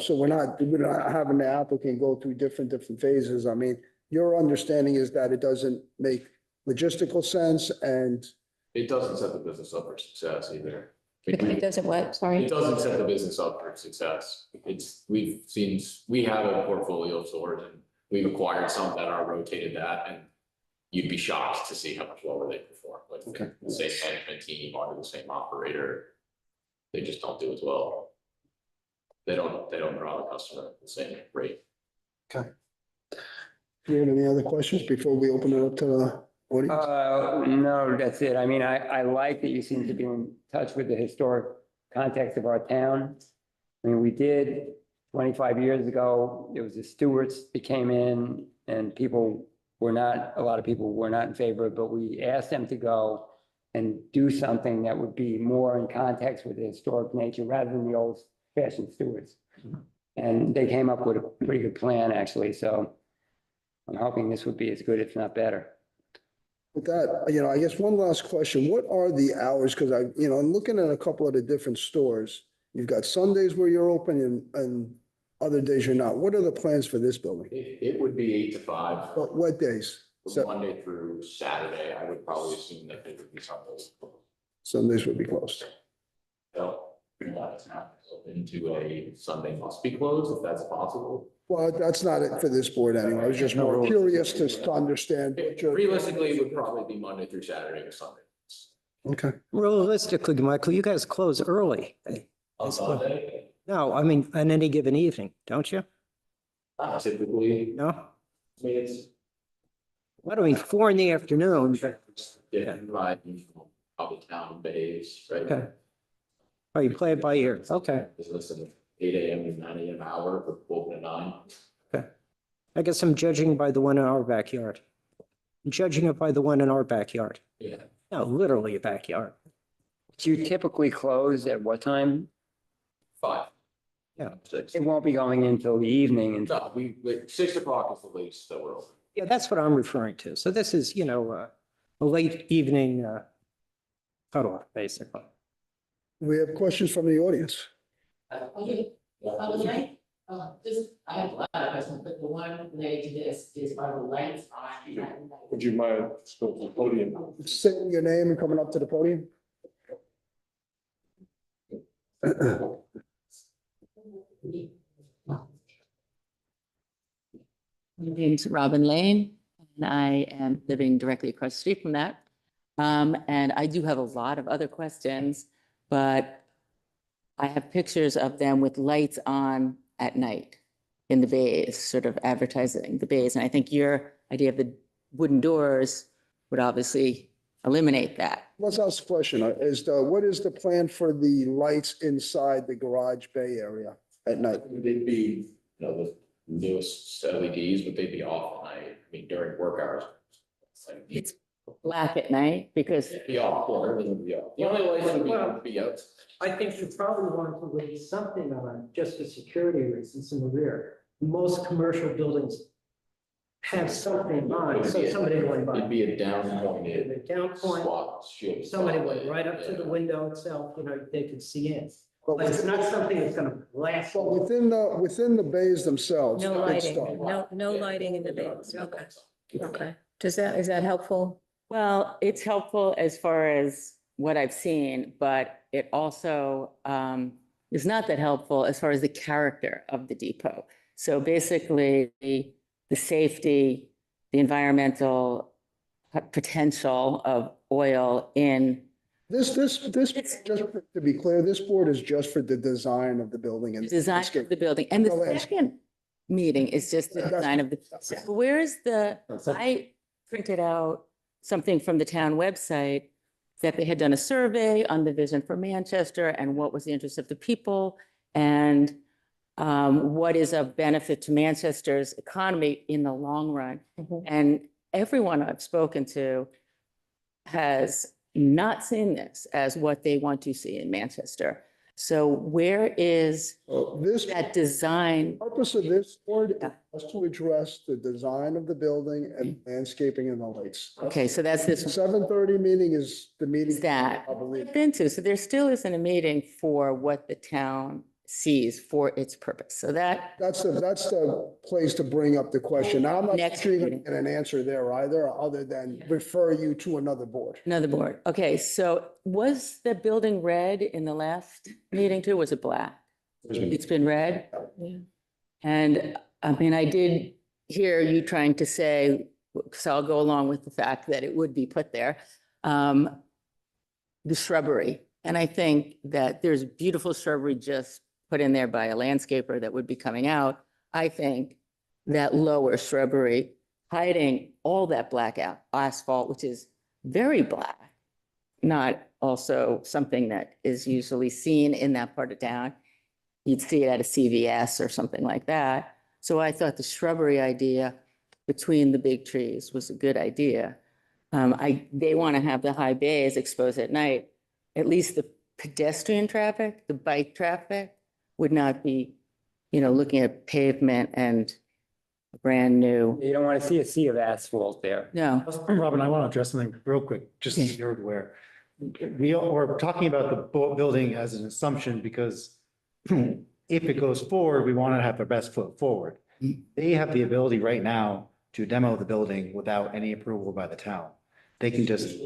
we're not having the applicant go through different phases. I mean, your understanding is that it doesn't make logistical sense and It doesn't set the business up for success either. It doesn't what, sorry? It doesn't set the business up for success. We have a portfolio of stores and we've acquired some that are rotated that, and you'd be shocked to see how much lower they perform. Like the same management team under the same operator, they just don't do as well. They don't draw the customer at the same rate. Okay. Do you have any other questions before we open it up to the audience? No, that's it. I mean, I like that you seem to be in touch with the historic context of our town. I mean, we did 25 years ago, there was the Stewarts that came in and a lot of people were not in favor, but we asked them to go and do something that would be more in context with the historic nature rather than the old fashioned Stewarts. And they came up with a pretty good plan, actually. So I'm hoping this would be as good, if not better. With that, I guess one last question. What are the hours? Because I'm looking at a couple of the different stores. You've got Sundays where you're open and other days you're not. What are the plans for this building? It would be 8 to 5. What days? From Monday through Saturday. I would probably assume that it would be Sundays. Sundays would be closed. So, that's not open to a Sunday must be closed, if that's possible. Well, that's not it for this board anyway. I was just more curious to understand. what your- Realistically, it would probably be Monday through Saturday or Sunday. Okay. Realistically, Michael, you guys close early. On Sunday, No, I mean, on any given evening, don't you? typically, No? I mean, it's What, I mean, 4 in the afternoon. different by usual, probably town bays, right? Okay. Oh, you play it by ear. Okay. Just listen, 8 a.m. to 9 a.m. hour for open at 9. I guess I'm judging by the one in our backyard. I'm judging it by the one in our backyard. Yeah. No, literally a backyard. Do you typically close at what time? 5. Yeah. 6. It won't be going until the evening and No, we, 6 o'clock is the latest that we're open. Yeah, that's what I'm referring to. So this is, a late evening cutoff, basically. We have questions from the audience. Okay, just, I have a lot of questions, but the one related to this is are the lights on? Would you mind just going to the podium? Saying your name and coming up to the podium. My name's Robin Lane, and I am living directly across the street from that. And I do have a lot of other questions, but I have pictures of them with lights on at night in the bays, sort of advertising the bays. And I think your idea of the wooden doors would obviously eliminate that. Let's ask a question. What is the plan for the lights inside the garage bay area at night? They'd be, the newest LEDs, but they'd be off at night, I mean, during work hours. Like, It's black at night because it'd be off, or everything would be off. The only lights would be out. I think you probably want to leave something on just for security reasons in the rear. Most commercial buildings have something on, so somebody went by. It'd be a down pointed. The down point, Swat, shield. somebody spotlight, went right up to the yeah. window itself, they could see in. But But it's not something that's gonna blast. But within the bays themselves. No it's lighting, dark. no lighting in the bays. Okay. Okay. Is that helpful? Well, it's helpful as far as what I've seen, but it also is not that helpful as far as the character of the depot. So basically, the safety, the environmental potential of oil in. Just to be clear, this board is just for the design of the building and. Design of the building. And No the landscape. second meeting is just the That's- design of the, where is I printed out something from the town website that they had done a survey on the vision for Manchester and what was the interest of the people and what is of benefit to Manchester's economy in the long run. Mhm. And everyone I've spoken to has not seen this as what they want to see in Manchester. So where is This that design? purpose of this board Yeah. is to address the design of the building and landscaping and the lights. Okay, so that's this, 7:30 meeting is the meeting. is that I believe. I've been to. So there still isn't a meeting for what the town sees for its purpose. So that, That's the place to bring up the question. Now, I'm not Next sure you're gonna meeting. get an answer there either, other than refer you to another board. another board. Okay, so was the building red in the last meeting too? Was it black? It's been red? Yeah. And I mean, I did hear you trying to say, so I'll go along with the fact that it would be put there, the shrubbery. And I think that there's beautiful shrubbery just put in there by a landscaper that would be coming out. I think that lower shrubbery hiding all that black asphalt, which is very black, not also something that is usually seen in that part of town. You'd see it at a CVS or something like that. So I thought the shrubbery idea between the big trees was a good idea. They want to have the high bays exposed at night. At least the pedestrian traffic, the bike traffic would not be, looking at pavement and brand new. you don't want to see a sea of asphalt there. No, Robin, I want to address something real quick, just so you're aware. We're talking about the building as an assumption because if it goes forward, we want to have our best foot forward. They have the ability right now to demo the building without any approval by the town. They can just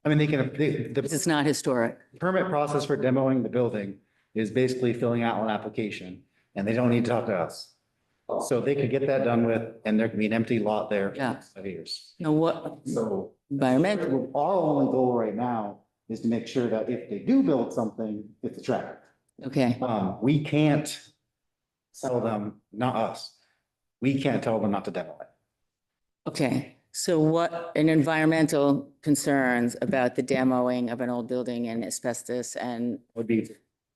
I mean, they can, Because it's not historic. permit process for demoing the building is basically filling out an application and they don't need to talk to us. So they could get that done with and there can be an empty lot there Yeah. for 5 years. Now, what, So environmental, our only goal right now is to make sure that if they do build something, it's attractive. okay, We can't tell them, not us. We can't tell them not to demo it. okay. So what, an environmental concerns about the demoing of an old building and asbestos and Would be.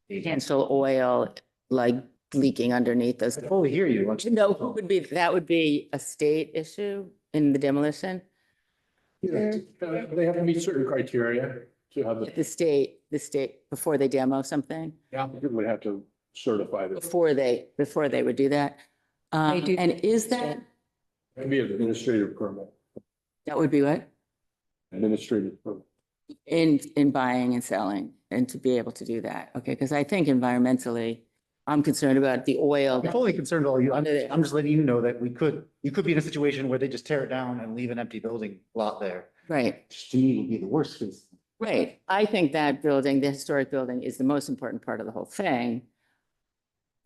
potential oil like leaking underneath us? I totally hear you. No, who would be, that would be a state issue in the demolition? They have to meet certain criteria to have The state, before they demo something, the applicant would have to certify that. before they would do that? They do. And is that, It can be an administrative permit, that would be what? administrative permit. In buying and selling and to be able to do that? Okay, because I think environmentally, I'm concerned about the oil. I'm fully concerned all you. I'm just letting you know that you could be in a situation where they just tear it down and leave an empty building lot there. Right, Which to me would be the worst case. right. I think that building, the historic building, is the most important part of the whole thing.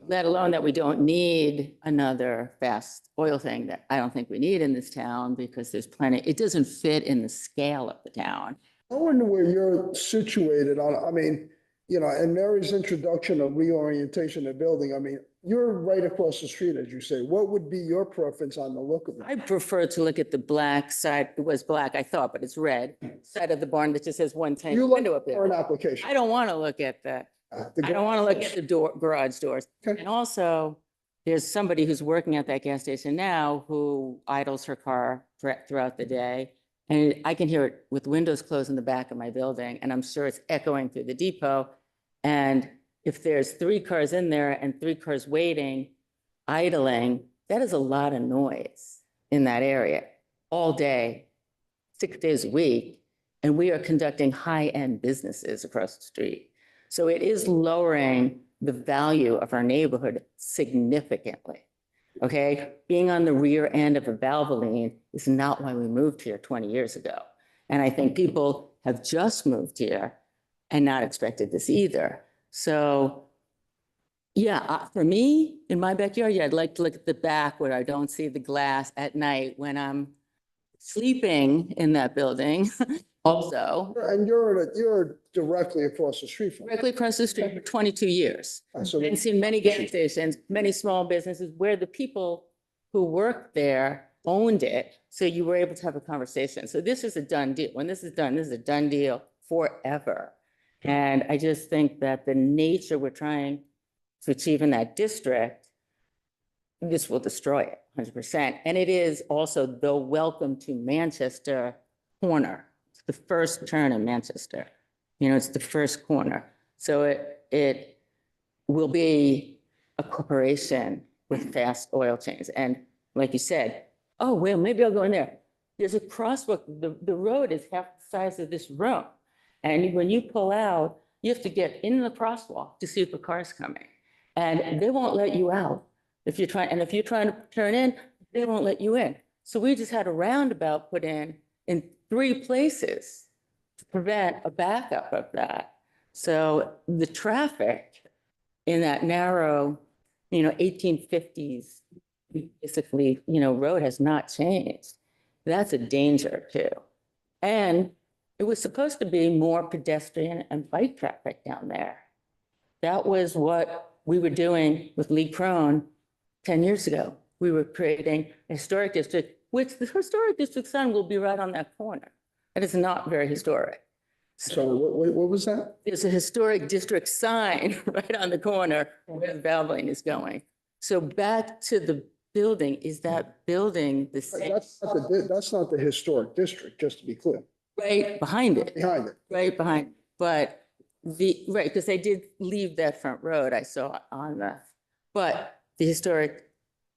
Let alone that we don't need another fast oil thing that I don't think we need in this town because there's plenty, it doesn't fit in the scale of the town. I wonder where you're situated on, I mean, you know, and Mary's introduction of reorientation of building, I mean, you're right across the street, as you say. What would be your preference on the look of it? I prefer to look at the black side, it was black, I thought, but it's red, side of the barn that just has one tiny You like window up for an there. application? I don't want to look at that. I don't want to look at the door, garage doors. Okay. And also, there's somebody who's working at that gas station now who idles her car throughout the day. And I can hear it with windows closed in the back of my building, and I'm sure it's echoing through the depot. And if there's 3 cars in there and 3 cars waiting, idling, that is a lot of noise in that area all day, 6 days a week. And we are conducting high-end businesses across the street. So it is lowering the value of our neighborhood significantly. Okay, being on the rear end of a Valvoline is not why we moved here 20 years ago. And I think people have just moved here and not expected this either. So yeah, for me, in my backyard, yeah, I'd like to look at the back where I don't see the glass at night when I'm sleeping in that building also. And you're directly across the street from it. Directly across the street for 22 years. So And seen many gas stations, many small businesses where the people who worked there owned it. So you were able to have a conversation. So this is a done deal. When this is done, this is a done deal forever. And I just think that the nature we're trying to achieve in that district, this will destroy it 100%. And it is also the welcome to Manchester corner. It's the first turn in Manchester. You know, it's the first corner. So it will be a corporation with fast oil chains. And like you said, oh, well, maybe I'll go in there. There's a crosswalk. The road is half the size of this room. And when you pull out, you have to get in the crosswalk to see if the car's coming. And they won't let you out. If you're trying to turn in, they won't let you in. So we just had a roundabout put in 3 places to prevent a backup of that. So the traffic in that narrow, 1850s, basically, road has not changed. That's a danger too. And it was supposed to be more pedestrian and bike traffic down there. That was what we were doing with Lee Crone 10 years ago. We were creating a historic district, which the historic district sign will be right on that corner. It is not very historic. So what was that? There's a historic district sign right on the corner where the Valvoline is going. So back to the building, is that building the same? That's not the historic district, just to be clear. Right behind it. Behind it. Right behind, but right, because they did leave that front road I saw on but the historic,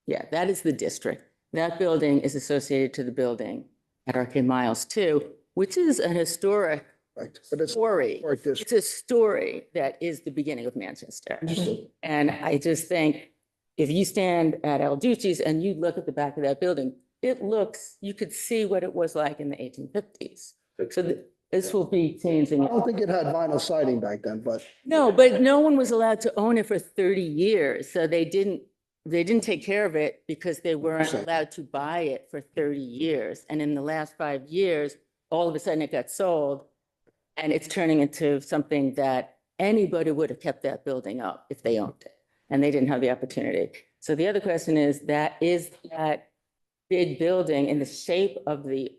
yeah, that is the district. That building is associated to the building at Arcade Miles too, which is a historic Right, but it's story. historic district. It's a story that is the beginning of Manchester. Understood. And I just think if you stand at El Duce's and you look at the back of that building, it looks, you could see what it was like in the 1850s. So This will be changing. I don't think it had vinyl siding back then, but No, but no one was allowed to own it for 30 years, so they didn't take care of it because they weren't Interesting. allowed to buy it for 30 years. And in the last 5 years, all of a sudden it got sold. And it's turning into something that anybody would have kept that building up if they owned it. And they didn't have the opportunity. So the other question is that big building in the shape of the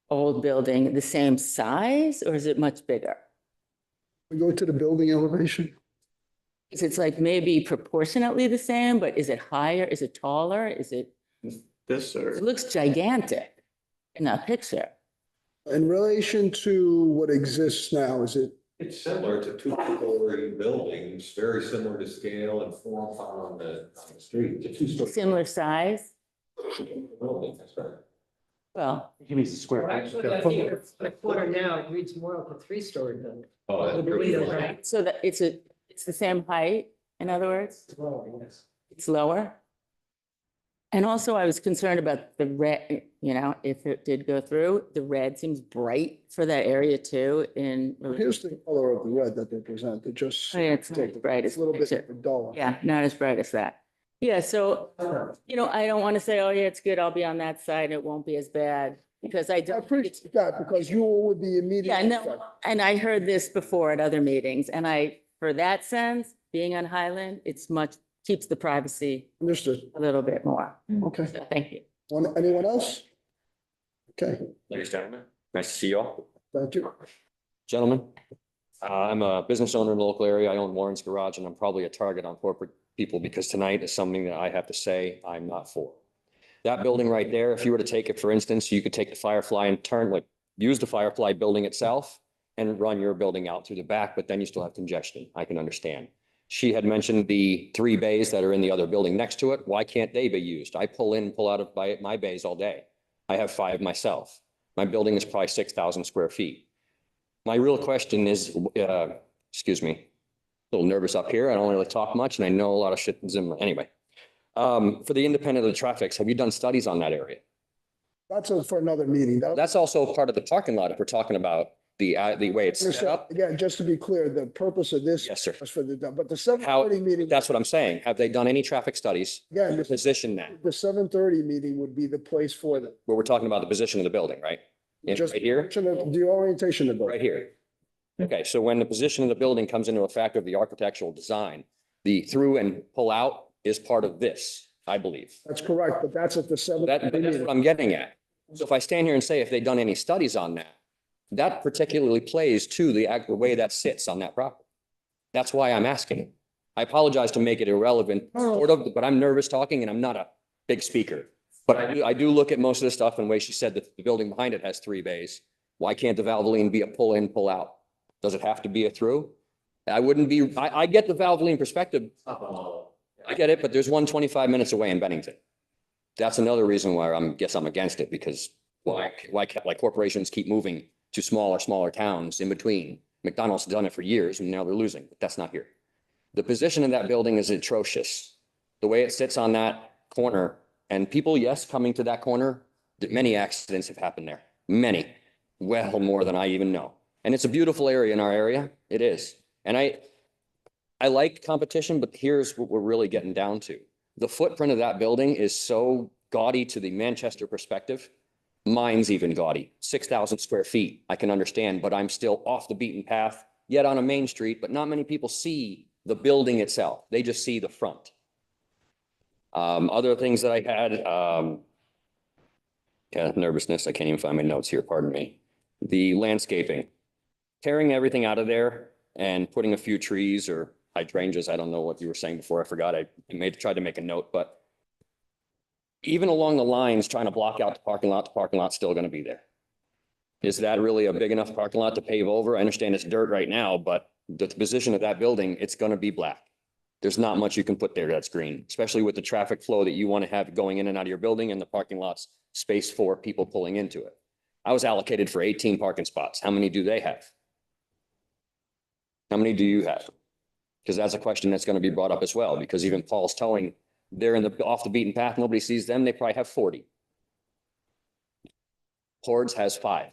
old building the same size, or is it much bigger? we go to the building elevation. Is it like maybe proportionately the same, but is it higher? Is it taller? Is it, This or? it looks gigantic in that picture. In relation to what exists now, is it, It's similar to two-story buildings, very similar to scale and form found on the street. It's a two-story Similar size? building, that's right. Well, He means the square. Actually, I think the corner now, it reads more like a three-story building. Oh, that's With the pretty windows, cool. right? so that it's the same height, in other words? It's lower, yes. It's lower? And also I was concerned about the red, if it did go through, the red seems bright for that area too in. here's the color of the red that they present, it just, Oh, yeah, it's not as bright it's as a little picture. bit duller. Yeah, not as bright as that. Yeah, so, I don't want to say, oh yeah, it's good, I'll be on that side, it won't be as bad, because I I don't. appreciate that because you were with the immediate. Yeah, no, effect. and I heard this before at other meetings, and for that sense, being on Highland, keeps the privacy Understood. a little bit more. Okay. So thank you. Anyone else? Okay, Ladies and gentlemen, nice to see you all. thank you. Gentlemen, I'm a business owner in the local area. I own Warren's Garage, and I'm probably a target on corporate people because tonight is something that I have to say I'm not for. That building right there, if you were to take it, for instance, you could take the Firefly and use the Firefly building itself and run your building out through the back, but then you still have congestion. I can understand. She had mentioned the 3 bays that are in the other building next to it. Why can't they be used? I pull in and pull out of my bays all day. I have 5 myself. My building is probably 6,000 square feet. My real question is, excuse me, a little nervous up here. I don't really talk much and I know a lot of shit is in, anyway. For the independent of the traffics, have you done studies on that area? That's for another meeting. That's also part of the parking lot if we're talking about the way it's set up. Again, just to be clear, the purpose of this. Yes, sir. Was for but the 7:30 meeting. That's what I'm saying. Have they done any traffic studies? Again, to position that, the 7:30 meeting would be the place for them. where we're talking about the position of the building, right? Just Right here? The orientation of the Right building. here. Okay, so when the position of the building comes into a factor of the architectural design, the through and pull out is part of this, I believe. That's correct, but that's at the 7:30 That's meeting. what I'm getting at. So if I stand here and say if they've done any studies on that, that particularly plays to the way that sits on that property. That's why I'm asking. I apologize to make it irrelevant, sort of, but I'm nervous talking and I'm not a big speaker. But I do look at most of the stuff and the way she said that the building behind it has 3 bays. Why can't the Valvoline be a pull in, pull out? Does it have to be a through? I get the Valvoline perspective. I get it, but there's one 25 minutes away in Bennington. That's another reason why I'm against it, because why corporations keep moving to smaller towns in between. McDonald's has done it for years and now they're losing, but that's not here. The position of that building is atrocious. The way it sits on that corner, and people, yes, coming to that corner, many accidents have happened there, many, well, more than I even know. And it's a beautiful area in our area. It is. And I like competition, but here's what we're really getting down to. The footprint of that building is so gaudy to the Manchester perspective. Mine's even gaudy, 6,000 square feet. I can understand, but I'm still off the beaten path, yet on a main street, but not many people see the building itself. They just see the front. Other things that I had, nervousness. I can't even find my notes here. Pardon me. The landscaping, tearing everything out of there and putting a few trees or hydrangeas. I don't know what you were saying before. I forgot. I tried to make a note, but even along the lines, trying to block out the parking lot's still going to be there. Is that really a big enough parking lot to pave over? I understand it's dirt right now, but the position of that building, it's going to be black. There's not much you can put there that's green, especially with the traffic flow that you want to have going in and out of your building and the parking lot's space for people pulling into it. I was allocated for 18 parking spots. How many do they have? How many do you have? Because that's a question that's going to be brought up as well, because even Paul's towing, they're off the beaten path. Nobody sees them. They probably have 40. Hordes has 5.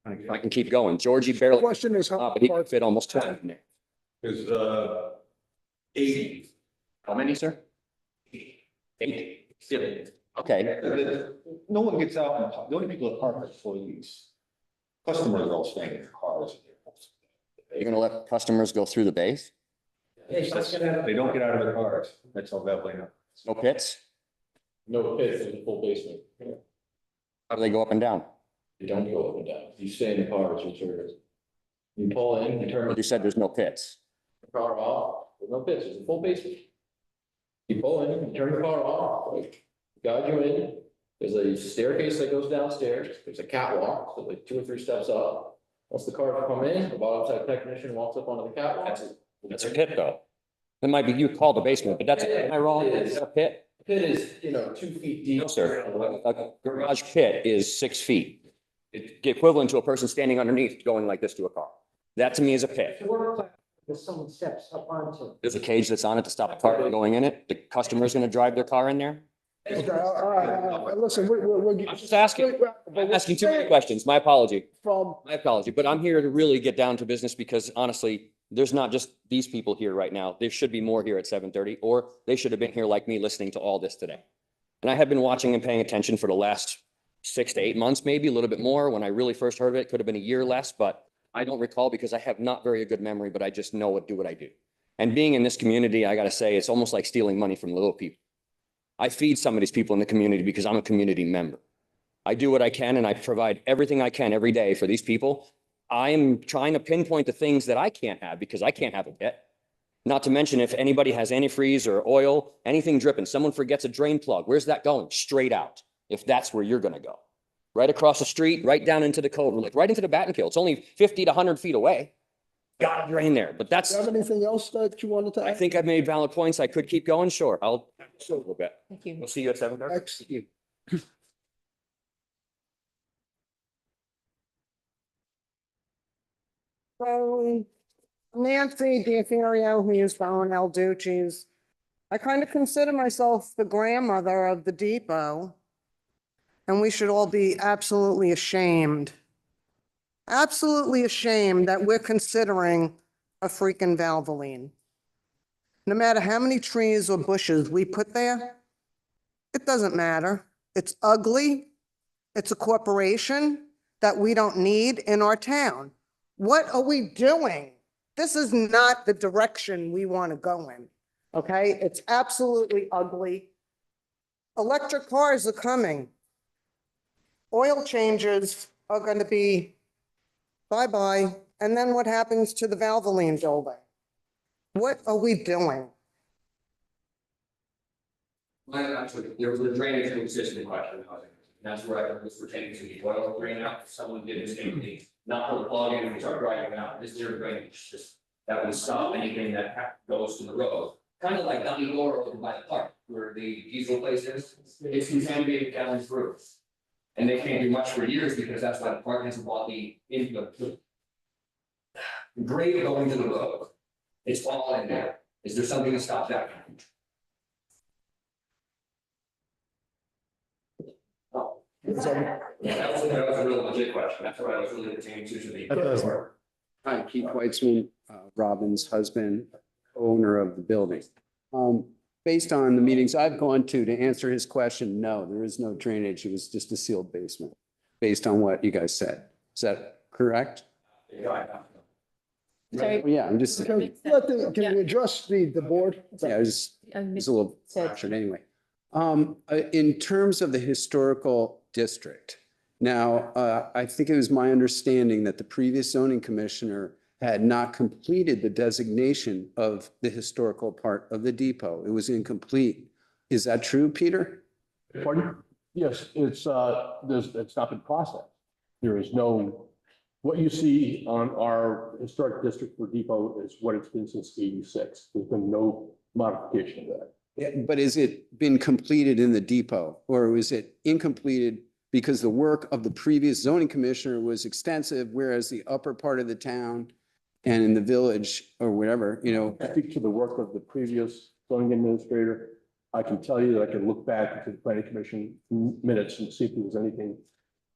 I can keep going. Georgie barely, Question is how. but he can fit almost 20 in there. There's, 80. How many, sir? 8. Okay, No one gets out, and the only people that park are employees. Customers are all staying in their cars. you're gonna let customers go through the base? They don't get out of their cars. That's all that way now. No pits? No pits in the full basement. How do they go up and down? You don't go up and down. You stay in the car, it's your turn. You pull in, you turn You said there's no pits. the car off, there's no pits, it's a full basement. You pull in, you turn the car off, like, guide you in. There's a staircase that goes downstairs, there's a catwalk, so like 2 or 3 steps up. Once the cars come in, the bottom side technician walks up onto the catwalk. That's a pit though. It might be, you call the basement, but that's, am I wrong? Is that a pit? Pit is, 2 feet deep. No, sir. A garage pit is 6 feet. It's equivalent to a person standing underneath going like this to a car. That to me is a pit. If someone steps up onto. There's a cage that's on it to stop a car from going in it. The customer's gonna drive their car in there. Okay, listen, we're. I'm just asking. I'm asking too many questions. My apology. From, My apology, but I'm here to really get down to business because honestly, there's not just these people here right now. There should be more here at 7:30, or they should have been here like me listening to all this today. And I have been watching and paying attention for the last 6 to 8 months, maybe a little bit more. When I really first heard of it, could have been a year less, but I don't recall because I have not very good memory, but I just know what I do. And being in this community, I gotta say, it's almost like stealing money from little people. I feed some of these people in the community because I'm a community member. I do what I can and I provide everything I can every day for these people. I'm trying to pinpoint the things that I can't have because I can't have a pit. Not to mention if anybody has antifreeze or oil, anything dripping, someone forgets a drain plug, where's that going? Straight out, if that's where you're gonna go. Right across the street, right down into the cove, like right into the Battenkill. It's only 50 to 100 feet away. Got a drain there, but that's, do you have anything else that you wanted to I add? think I've made valid points. I could keep going. Sure, I'll a little bit. Thank you. We'll see you at 7:30. Excellent. So Nancy DiFiorio, who used to own El Ducci's, I kind of consider myself the grandmother of the depot. And we should all be absolutely ashamed that we're considering a freaking Valvoline. No matter how many trees or bushes we put there, it doesn't matter. It's ugly. It's a corporation that we don't need in our town. What are we doing? This is not the direction we want to go in, okay? It's absolutely ugly. Electric cars are coming. Oil changes are going to be bye-bye. And then what happens to the Valvoline building? What are we doing? Well, actually, there was a drainage consistent question. That's where I was pertaining to the oil drain out. Someone did mistakenly not pull the plug in and start driving out. This is their drainage, just that would stop anything that goes to the road. Kind of like down the door over by the park where the diesel place is. It's contaminated down through. And they can't do much for years because that's why the park hasn't bought the grade going to the road. It's all in there. Is there something to stop that? No. That was a real legit question. That's what I was really pertaining to the. Hi, Keith Weitzman, Robin's husband, owner of the building. Based on the meetings I've gone to answer his question, no, there is no drainage. It was just a sealed basement, based on what you guys said. Is that correct? Sorry. Yeah, I'm just, Can we address the board? yeah, it's a little fractured anyway. In terms of the historical district, now, I think it was my understanding that the previous zoning commissioner had not completed the designation of the historical part of the depot. It was incomplete. Is that true, Peter? Pardon? Yes, it's not been processed. There is no, what you see on our historic district for depot is what it's been since 86. There's been no modification of that. Yeah, but is it been completed in the depot, or was it incompleted because the work of the previous zoning commissioner was extensive, whereas the upper part of the town and in the village or whatever, you know? Speak to the work of the previous zoning administrator. I can tell you that I can look back into the planning commission minutes and see if there was anything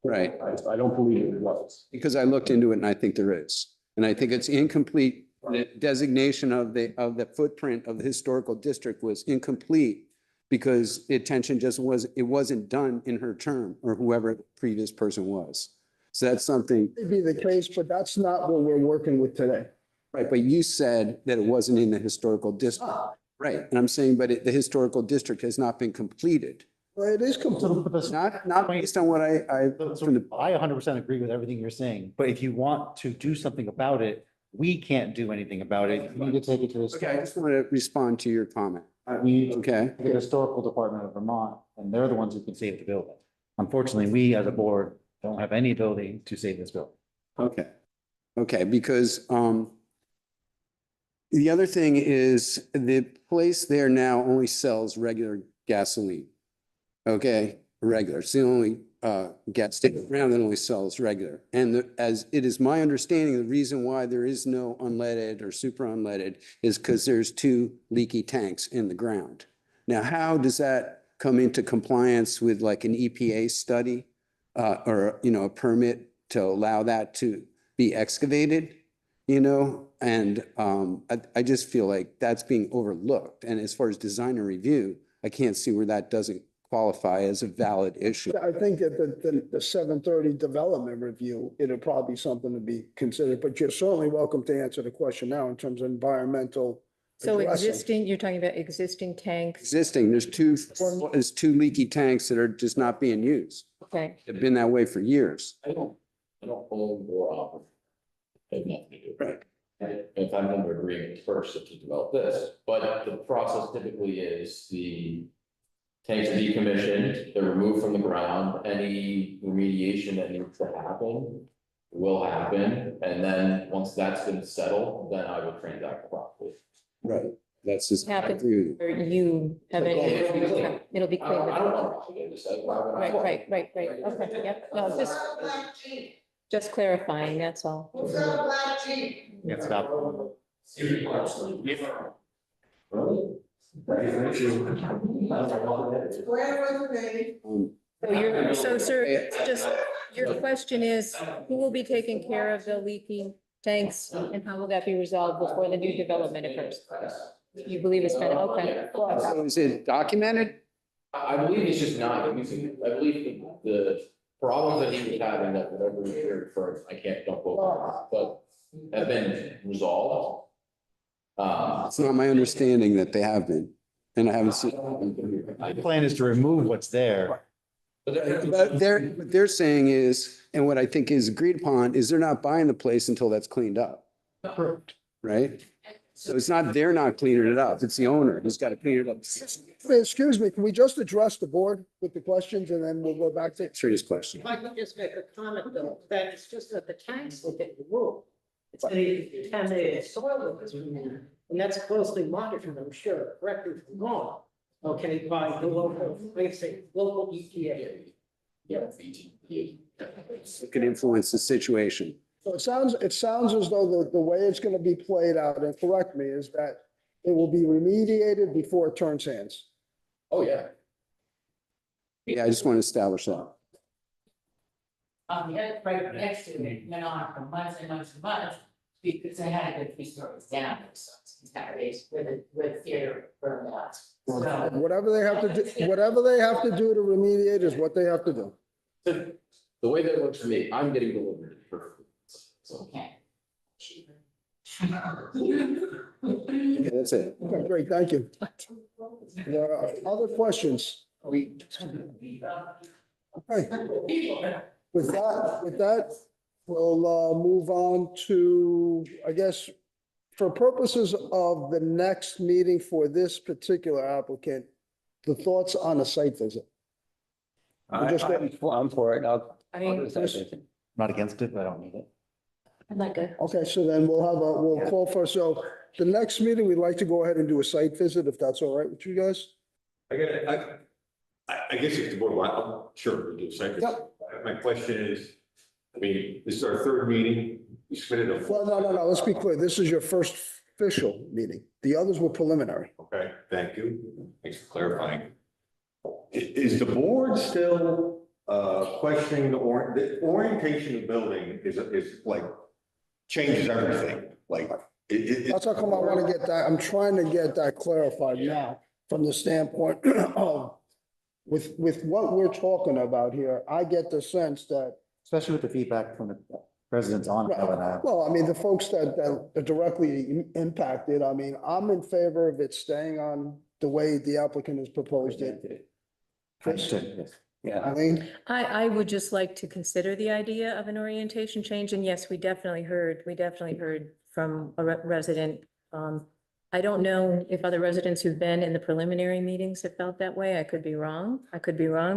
Right. I don't believe it was. Because I looked into it and I think there is. And I think it's incomplete. The designation of the footprint of the historical district was incomplete because the attention it wasn't done in her term or whoever the previous person was. So that's something, Maybe the case, but that's not what we're working with today. right? But you said that it wasn't in the historical district. Right. And I'm saying, but the historical district has not been completed. Well, it is complete. Not based on what I, So I 100% agree with everything you're saying, but if you want to do something about it, we can't do anything about it. You need to take it to okay, I just want to respond to your comment. We, Okay. the Historical Department of Vermont, and they're the ones who can save the building. Unfortunately, we as a board don't have any ability to save this building. Okay. Okay, because, the other thing is the place there now only sells regular gasoline. Okay, regular. It's the only gas station around that only sells regular. And as it is my understanding, the reason why there is no unleaded or super unleaded is because there's 2 leaky tanks in the ground. Now, how does that come into compliance with like an EPA study or, you know, a permit to allow that to be excavated? You know, and I just feel like that's being overlooked. And as far as design and review, I can't see where that doesn't qualify as a valid issue. I think at the 7:30 development review, it'll probably be something to be considered, but you're certainly welcome to answer the question now in terms of environmental. So addressing. existing, you're talking about existing tanks, Existing, there's 2 leaky tanks that are just not being used. okay? They've been that way for years. I don't own or operate. I have nothing to do. Right. If I'm under agreement first to develop this, but the process typically is the tanks are decommissioned, they're removed from the ground, any remediation that needs to happen will happen, and then once that's been settled, then I would transact the property. Right. That's just. I Happens, agree with you. or you have any, it'll be I clean. don't know. I can just say, why would I- Right, okay, yep, no, just clarifying, that's all. Yeah, stop. So sir, just, your question is, who will be taking care of the leaking tanks and how will that be resolved before the new development occurs? You believe it's been, okay. So is it documented? I believe he's just not using it. I believe the problems that he was having that whatever we heard first, I don't quote, but have been resolved. It's not my understanding that they have been, and I haven't seen. The plan is to remove what's there. But what they're saying is, and what I think is agreed upon, is they're not buying the place until that's cleaned up. Correct. Right? So it's not, they're not cleaning it up, it's the owner who's got to clean it up. Excuse me, can we just address the board with the questions and then we'll go back to. Answer his question. If I could just make a comment though, that it's just that the tanks will get removed. It's the contaminated soil that's removed, and that's closely monitored, I'm sure, correct me if I'm wrong. Okay, by the local, they say, local EPA. Yeah. It could influence the situation. So it sounds as though the way it's gonna be played out, and correct me, is that it will be remediated before it turns hands. Oh, yeah. Yeah, I just want to establish that. Yeah, right next to it, went on for months and months and months, because they had to get 3 stories down, so it's nowadays with theater burned out. So, Whatever they have to do to remediate is what they have to do. The way that it looks to me, I'm getting delivered perfectly. So. okay. Yeah, that's it. Okay, great, thank you. There are other questions? Okay. With that, we'll move on to, I guess, for purposes of the next meeting for this particular applicant, the thoughts on a site visit. I'm for it, I mean, Not against it, but I don't need it. I'm not good. Okay, so then we'll call for, so the next meeting, we'd like to go ahead and do a site visit, if that's all right with you guys? I guess if the board wants, sure, we'll do a second. Yep. My question is, I mean, this is our 3rd meeting. You submitted a. Well, no, let's be clear. This is your first official meeting. The others were preliminary. Okay, thank you. Thanks for clarifying. Is the board still questioning the orientation of the building is like, changes everything, like. That's how come I want to get that, I'm trying to get that clarified now from the standpoint of with what we're talking about here, I get the sense that, Especially with the feedback from the residents on Helen Ave. well, I mean, the folks that are directly impacted, I mean, I'm in favor of it staying on the way the applicant has proposed it. Chris, Yeah. Eileen? I would just like to consider the idea of an orientation change, and yes, we definitely heard from a resident. I don't know if other residents who've been in the preliminary meetings have felt that way. I could be wrong,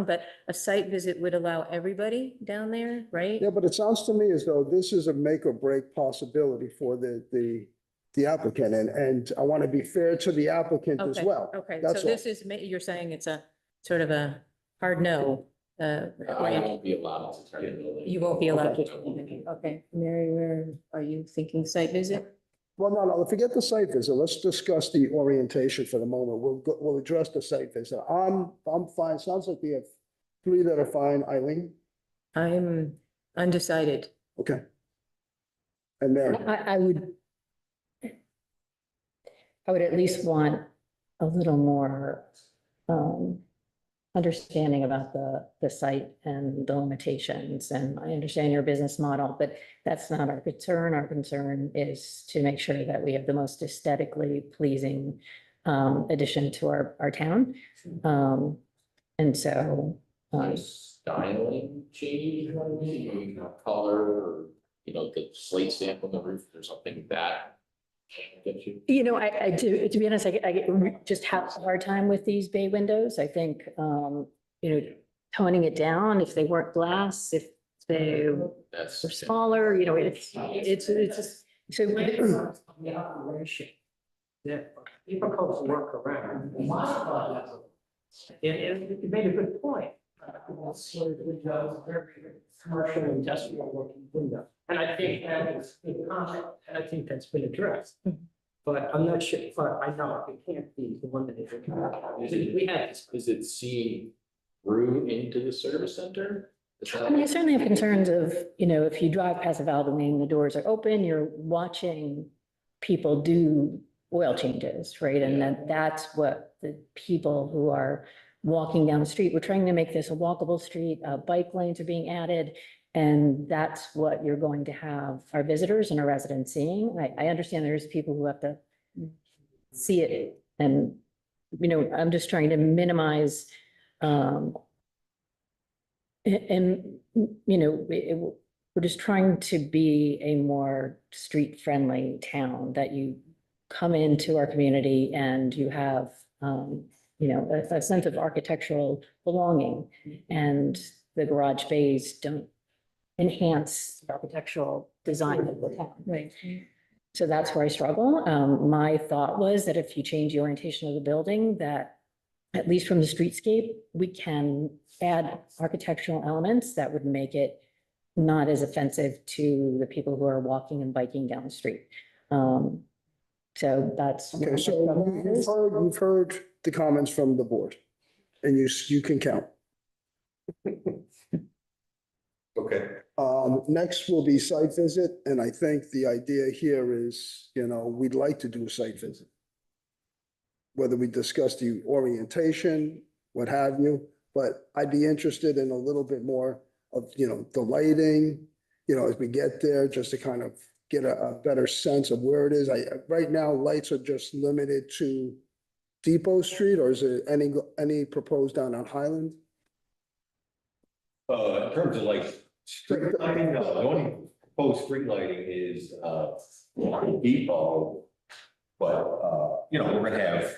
but a site visit would allow everybody down there, right? Yeah, but it sounds to me as though this is a make or break possibility for the applicant, and I want to be fair to the applicant as Okay, well. okay, That's so all. this is, you're saying it's a sort of a hard no. I won't be allowed to turn the building. You won't be allowed to. Okay, Mary, where are you thinking site visit? Well, no, forget the site visit. Let's discuss the orientation for the moment. We'll address the site visit. I'm fine. Sounds like we have three that are fine. Eileen? I'm undecided. Okay. And Mary? I would at least want a little more understanding about the site and the limitations. And I understand your business model, but that's not our concern. Our concern is to make sure that we have the most aesthetically pleasing addition to our town. And so. Styling change, you know what I mean? You can have color or, you know, the slate stamp on the roof or something like that. Get you. You know, I do, to be honest, I just have a hard time with these bay windows. I think, you know, toning it down, if they weren't glass, if they were smaller, you know, it's just, so. The operation that difficult to work around. It made a good point. Commercial industrial working window. And I think that is a good comment, and I think that's been addressed. But I'm not sure, but I know it can't be the one that we had. Is it seeing through into the service center? I mean, I certainly have concerns of, you know, if you drive past the Valvoline, the doors are open, you're watching people do oil changes, right? And that's what the people who are walking down the street, we're trying to make this a walkable street, bike lanes are being added. And that's what you're going to have our visitors and our residents seeing. I understand there's people who have to see it. And, you know, I'm just trying to minimize, and, you know, we're just trying to be a more street friendly town, that you come into our community and you have, you know, a sense of architectural belonging, and the garage bays don't enhance the architectural design of the town. Right. So that's where I struggle. My thought was that if you change the orientation of the building, that at least from the streetscape, we can add architectural elements that would make it not as offensive to the people who are walking and biking down the street. So that's. Okay, so you've heard the comments from the board, and you can count. Okay. Next will be site visit, and I think the idea here is, you know, we'd like to do a site visit. Whether we discuss the orientation, what have you, but I'd be interested in a little bit more of, you know, the lighting, you know, as we get there, just to kind of get a better sense of where it is. Right now, lights are just limited to Depot Street, or is there any proposed down on Highland? In terms of like street lighting, the only proposed street lighting is Depot. But you know, we're gonna have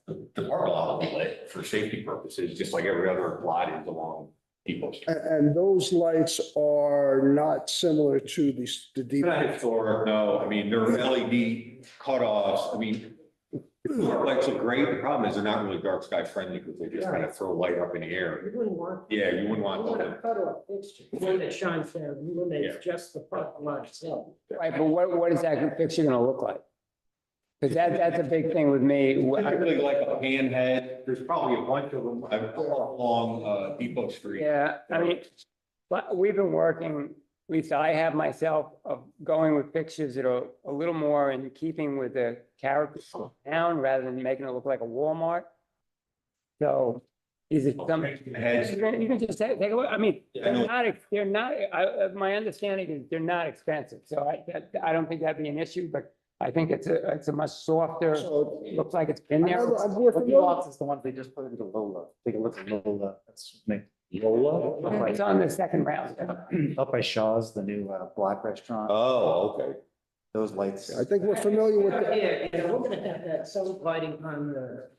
the parking lot will be lit for safety purposes, just like every other lot is along Depot Street. And those lights are not similar to the They're Depot. not historic, no, I mean, they're LED cutoffs, I mean, lights look great, the problem is they're not really dark sky friendly, because they just kind of throw light up in the air. You wouldn't want. Yeah, you wouldn't want You want them. a cutoff fixture, one that shines there, one that's just the parking lot itself. Right, but what is that fixture gonna look like? Because that's a big thing with me. Typically like a panhead, there's probably a bunch of them along Depot Street. Yeah, I mean, but we've been working, at least I have myself, of going with pictures that are a little more in keeping with the character of the town rather than making it look like a Walmart. So is it some, you can just take a look, I mean, they're not, my understanding is they're not expensive. So I don't think that'd be an issue, but I think it's a much softer, looks like it's been there. Lots is the ones they just put into Lola. Take a look at Lola. That's me. Lola? It's on the second round. Up by Shaw's, the new black restaurant. Oh, okay. Those lights. I think we're familiar with that. Yeah, we're gonna have that cell lighting on the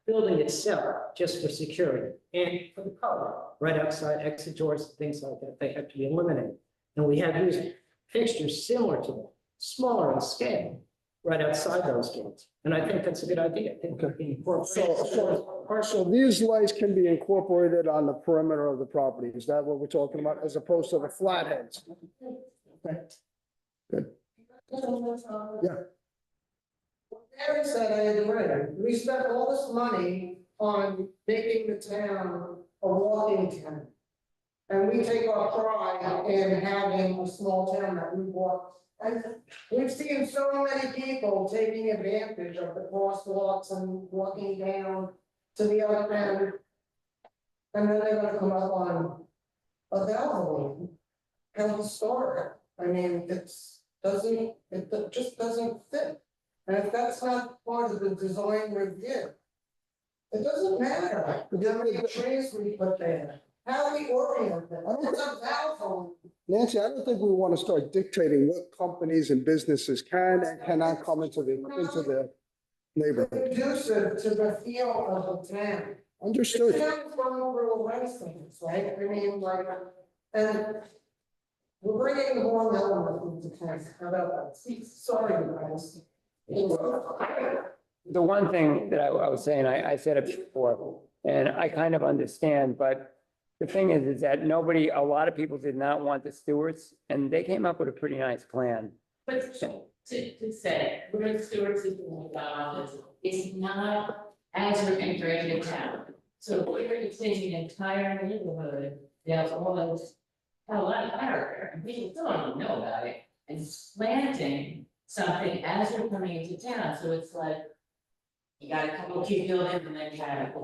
building itself, just for security and for the color, right outside exit doors, and things like that, they have to be eliminated. And we have used fixtures similar to them, smaller in scale, right outside those doors. And I think that's a good idea. I think we can incorporate. So these lights can be incorporated on the perimeter of the property. Is that what we're talking about, as opposed to the flatheads? Okay. Good. Yeah. Eric said, I agree. We spent all this money on making the town a walking town. And we take our pride in having a small town that we walk. And we've seen so many people taking advantage of the crosswalks and walking down to the other end. And then they're gonna come up on a Valvoline. How historic. I mean, it just doesn't fit. And if that's not part of the design review, it doesn't matter how many trees we put there, how we orient it. It's a Valvoline. Nancy, I don't think we want to start dictating what companies and businesses can and cannot come into the neighborhood. Conducive to the feel of the town. Understood. The town's going through a renaissance, right? I mean, like, and we're bringing the wrong element into town. How about that? Sorry, guys. The one thing that I was saying, I said it before, and I kind of understand, but the thing is that a lot of people did not want the Stewarts, and they came up with a pretty nice plan. But to say, we're the stewards of the it's not as we're integrated town. So we're taking an entire neighborhood, there's all those, a lot of character, and people still don't know about it, and planting something as we're coming into town, so it's like, you got a couple of cute buildings and then you have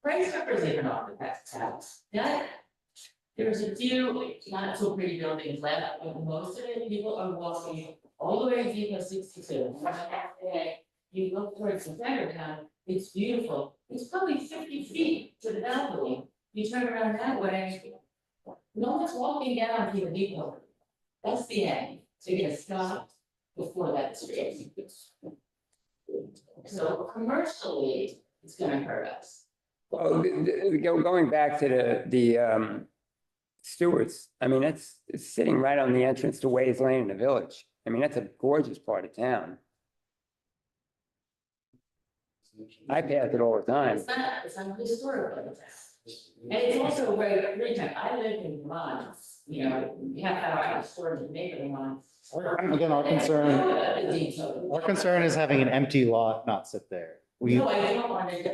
price numbers even off the past house. That, there's a few not so pretty buildings left, but most of it, people are walking all the way to Depot 62. You look towards the center town, it's beautiful, it's probably 50 feet to the balcony, you turn around that way, no one's walking down to the Depot. That's the end, so you're gonna stop before that street. So commercially, it's gonna hurt us. Well, going back to the Stewarts, I mean, it's sitting right on the entrance to Ways Lane in the village. I mean, that's a gorgeous part of town. I pass it all the time. It's not historic. And it's also where, I live in Vermont, you know, you have to have a store in the neighborhood. Again, our concern is having an empty lot not sit there. No, I don't want it,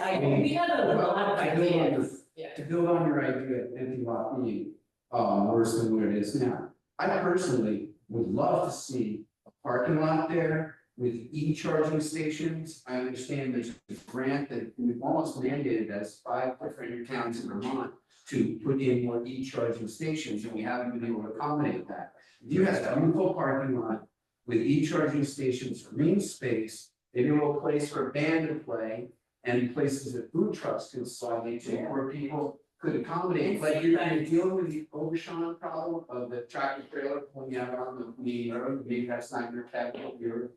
we have a lot of ideas. To build on your idea of empty lot being worse than what it is now, I personally would love to see a parking lot there with e-charging stations. I understand there's a grant that we've almost mandated as 5 different towns in Vermont to put in more e-charging stations, and we haven't been able to accommodate that. If you have a beautiful parking lot with e-charging stations, green space, maybe a little place for a band to play, and places that food trucks can slide into, where people could accommodate, like you're dealing with the Obashan problem of the tractor trailer pulling out on the main road, maybe that's not your capital, your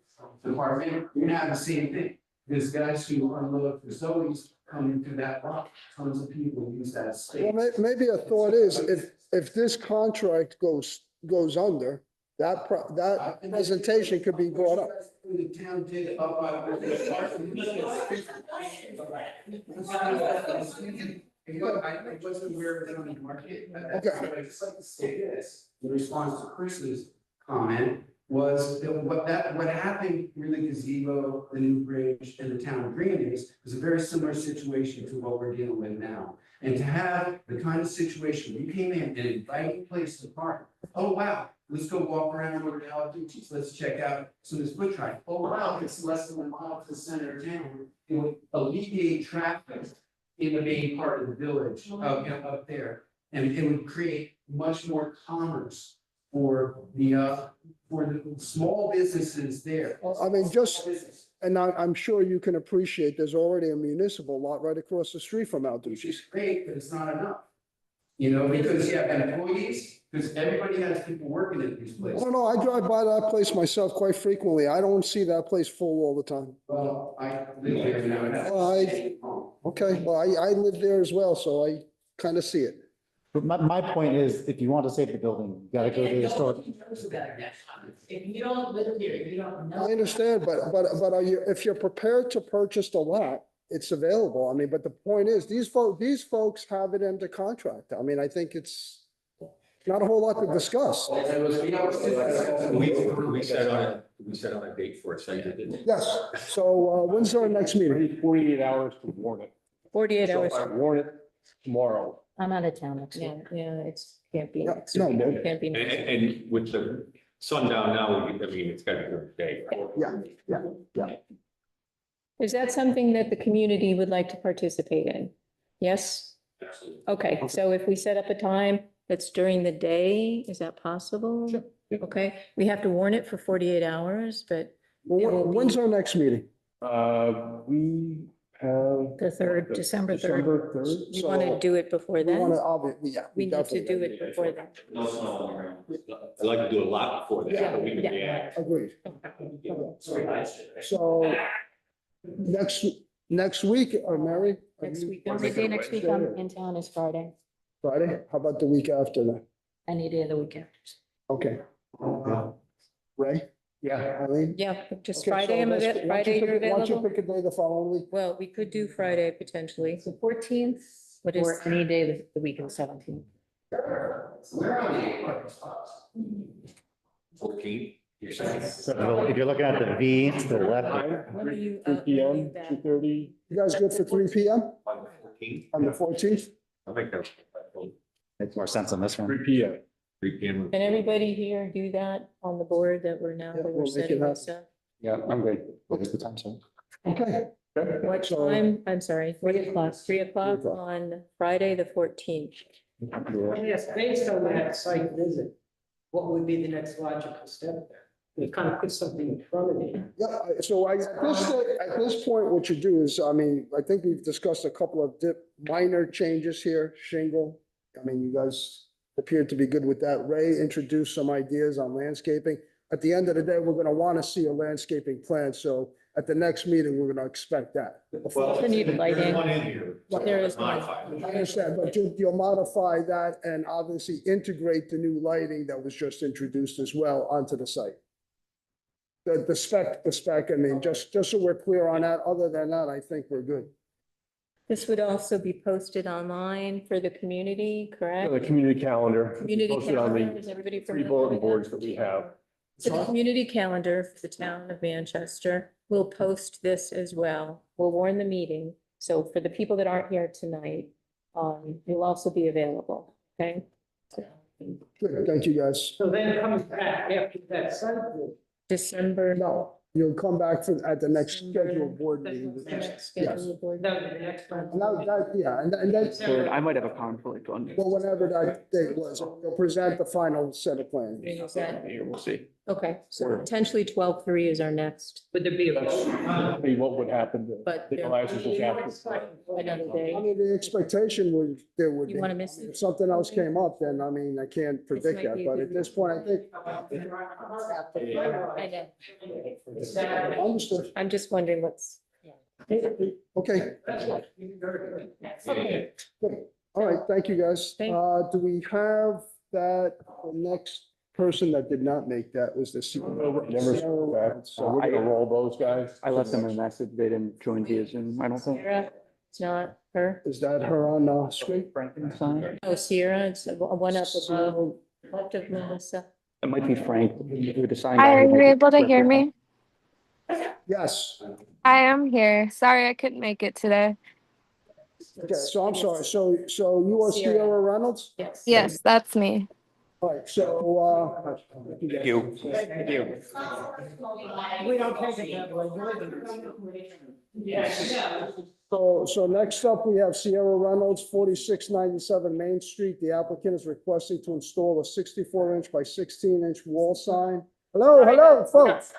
department, you're gonna have the same thing. There's guys who unload for Zoe's coming through that block, tons of people use that space. Well, maybe a thought is, if this contract goes under, that presentation could be brought up. The town did up by. I wasn't aware of it on the market. Okay. But I'd just like to say this, in response to Chris's comment, was that what happened really gazebo, the new bridge and the town of Green is a very similar situation to what we're dealing with now. And to have the kind of situation where you came in and inviting place to park, oh wow, let's go walk around over to Aladucci's, let's check out some of this foot traffic. Oh wow, it's less than a mile to the center of town. It would alleviate traffic in the main part of the village, up there. And it would create much more commerce for the small businesses there. I mean, and I'm sure you can appreciate there's already a municipal lot right across the street from Which Alducci's. is great, but it's not enough. You know, because you have employees, because everybody has people working at these I places. don't know, I drive by that place myself quite frequently. I don't see that place full all the time. Well, I live here now. and that's- Well, Okay, well, I live there as well, so I kind of see it. But my point is, if you want to save the building, you gotta go to the historic. If you don't live here, you don't know. I understand, but are you, if you're prepared to purchase the lot, it's available. I mean, but the point is, these folks have it under contract. I mean, I think it's not a whole lot to discuss. We set on a date for a site visit. Yes, so when's our next meeting? 48 hours to warn it. 48 So hours. if I warn it tomorrow. I'm out of town next Yeah, week. yeah, can't be. No, next no, week. no. Can't be. And, next week. and with the sundown now, I mean, it's gotta be a day. Yeah. Is that something that the community would like to participate in? Yes? Okay, so if we set up a time that's during the day, is that possible? Sure. Yeah. Okay, we have to warn it for 48 hours, but Well, when's our next meeting? We have. the 3rd, December 3rd. December 3rd. We want to do it before We want to, then? obviously, yeah. We need to definitely do gotta it before then. I'd like to do a lot before that, but we can Yeah. react. Agreed. So next week, Mary? are Next you- week. The only day next week I'm in town is Friday. Friday? How about the week after that? Any day of the week after. Okay. Ray? Yeah. Eileen? Yeah, just Okay, Friday, so let's- why don't you Friday you're pick- Why don't you available? pick a day the following week? Well, we could do Friday potentially. The 14th What is- or any day the week of the 17th. Where are the 14? You're saying? So if you're looking at the V to the left, When are you, 3 when are PM, you back? 2:30. You guys good for 3 PM On the 14th? on the 14th? I think that's. makes more sense on this one. 3 PM. 3 PM. Can everybody here do that on the board that we're now, Yeah, that we'll we're make it setting happen. this up? Yeah, I'm good. What is the time, sir? Okay. What So- time? I'm sorry. 3:00. 3:00 o'clock. on Friday, the 14th. Yes, based on that site visit, what would be the next logical step there? We kind of put something in front of you. Yeah, so at this point, what you do is, I mean, I think we've discussed a couple of minor changes here, shingle. I mean, you guys appeared to be good with that. Ray introduced some ideas on landscaping. At the end of the day, we're gonna want to see a landscaping plan, so at the next meeting, we're gonna expect that. Also need lighting. There's one in here. so There is one. modify it. I understand, but you'll modify that and obviously integrate the new lighting that was just introduced as well onto the site. The spec, I mean, just so we're clear on that, other than that, I think we're good. This would also be posted online for the community, correct? The community calendar. Community Posted on calendar, the is everybody 3 familiar bulletin with that? boards that we have. So the community calendar for the town of Manchester will post this as well. We'll warn the meeting. So for the people that aren't here tonight, will also be available, okay? Good, thank you, guys. So then it comes back after that site visit. December. No, you'll come back at the next scheduled board meeting. The next Yes. scheduled board. No, the next one. And yeah, and that's, I might have a conflict on. well, whenever that date was, you'll present the final set of plans. Is that- Here, we'll see. Okay, so potentially 12/3 is our next, Would there be a? See what would happen to but the there- license after. another day. I mean, the expectation was, there would You be. wanna miss it? If something else came up, then I mean, I can't predict might that, be a but good- at this point, I think. I know. Understood. I'm just wondering what's. Okay, Okay. good. All right, thank you, guys. Thank- Do we have the next person that did not make that was the CEO? Never spoke back. So we're gonna roll those guys. I left them a message. They didn't join via Zoom, I don't think. Sarah, it's not her. Is that her on the screen? Frankenstein. Oh, Sierra, it's one up above, left of Melissa. It might be Frank. who the sign Hi, guy are who you might be able to hear representing. me? Yes. I am here. Sorry I couldn't make it today. Okay, so I'm sorry. So you are Sierra Reynolds? Yes. Yes, that's me. All right, so, Thank you. Thank you. We don't take it that way. so next up, we have Sierra Reynolds, 4697 Main Street. The applicant is requesting to install a 64-inch by 16-inch wall sign. Hello, folks.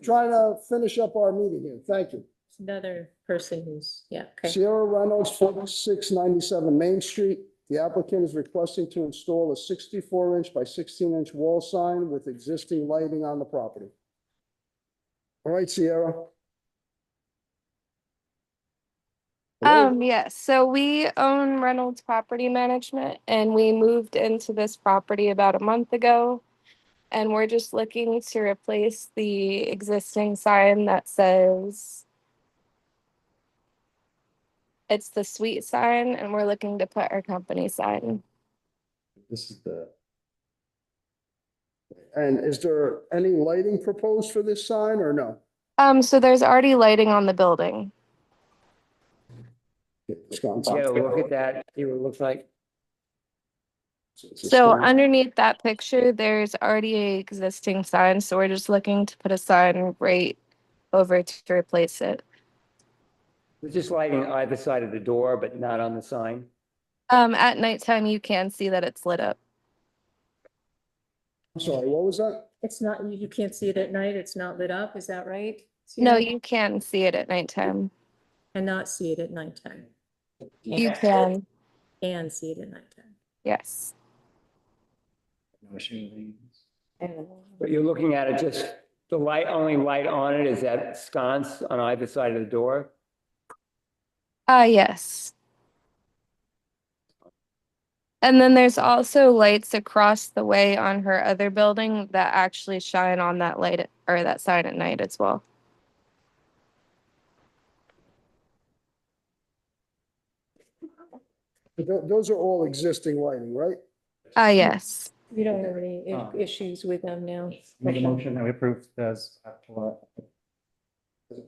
Trying to finish up our meeting here. Thank you. Another person who's, yeah, okay. Sierra Reynolds, 4697 Main Street. The applicant is requesting to install a 64-inch by 16-inch wall sign with existing lighting on the property. All right, Sierra. Hello? Yes, so we own Reynolds Property Management and we moved into this property about a month ago. And we're just looking to replace the existing sign that says it's the suite sign, and we're looking to put our company sign. This is the, And is there any lighting proposed for this sign or no? So there's already lighting on the building. Wisconsin. Yeah, look at that, see what it looks like. So underneath that picture, there's already a existing sign, so we're just looking to put a sign right over to replace it. It's just lighting either side of the door, but not on the sign. At nighttime, you can see that it's lit up. I'm sorry, what was that? It's not, you can't see it at night, it's not lit up, is that right? No, Sierra? you can see it at nighttime. And not see it at nighttime. You can, And see it at nighttime. yes. But you're looking at it, just the light, only light on it is that sconce on either side of the door. Yes. And then there's also lights across the way on her other building that actually shine on that light or that sign at night as well. Those are all existing lighting, right? Yes. You don't have any issues with them now? make a motion that we approve as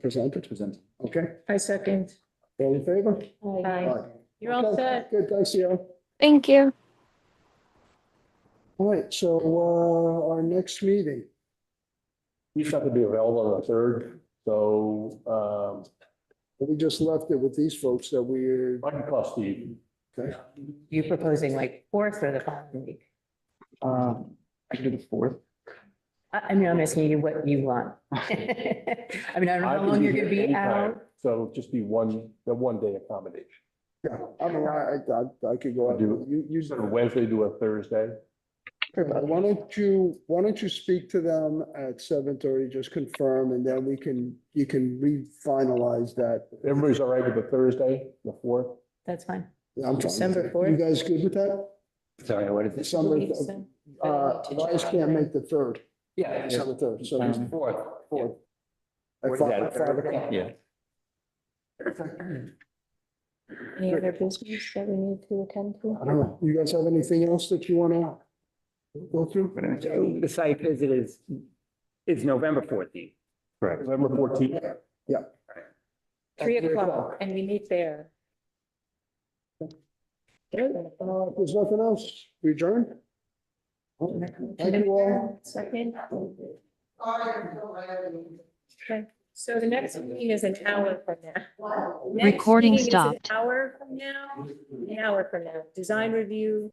Presented. presented. Okay, I second. all in favor? Aye. You're all Okay, set. Good, thanks, Sierra. Thank you. All right, so, our next meeting, He's not gonna be available on the third, so, we just left it with these folks that we're, I can call Steve. okay. You proposing like fourth or the following week? I can do the 4th. I mean, I'm asking you what you want. I mean, I don't know how can long you're here gonna be anytime, out. So just be the one day accommodation. Yeah, I mean, I could go out. You Sort of Wednesday to a Thursday. why don't you speak to them at 7:30, just confirm, and then you can re-finalize that. Everybody's all right with the Thursday, the 4th? That's fine. I'm fine with December that. 4th? You guys good with that? Sorry, what is it? December, Elias can't make the 3rd, Yeah, December 3rd, so it's fourth. 4th. What is that, a Thursday? Yeah. Any other business that we need to attend I to? don't know, you guys have anything else that you want to go through? So the site visit is November 14th. Correct. November 14th. Yeah. 3:00, and we meet there. If there's nothing else, we adjourn? Thank you all. Second. Okay, so the next meeting is an hour from now. Next Recording meeting is an stopped. Hour from now, an hour from now, design review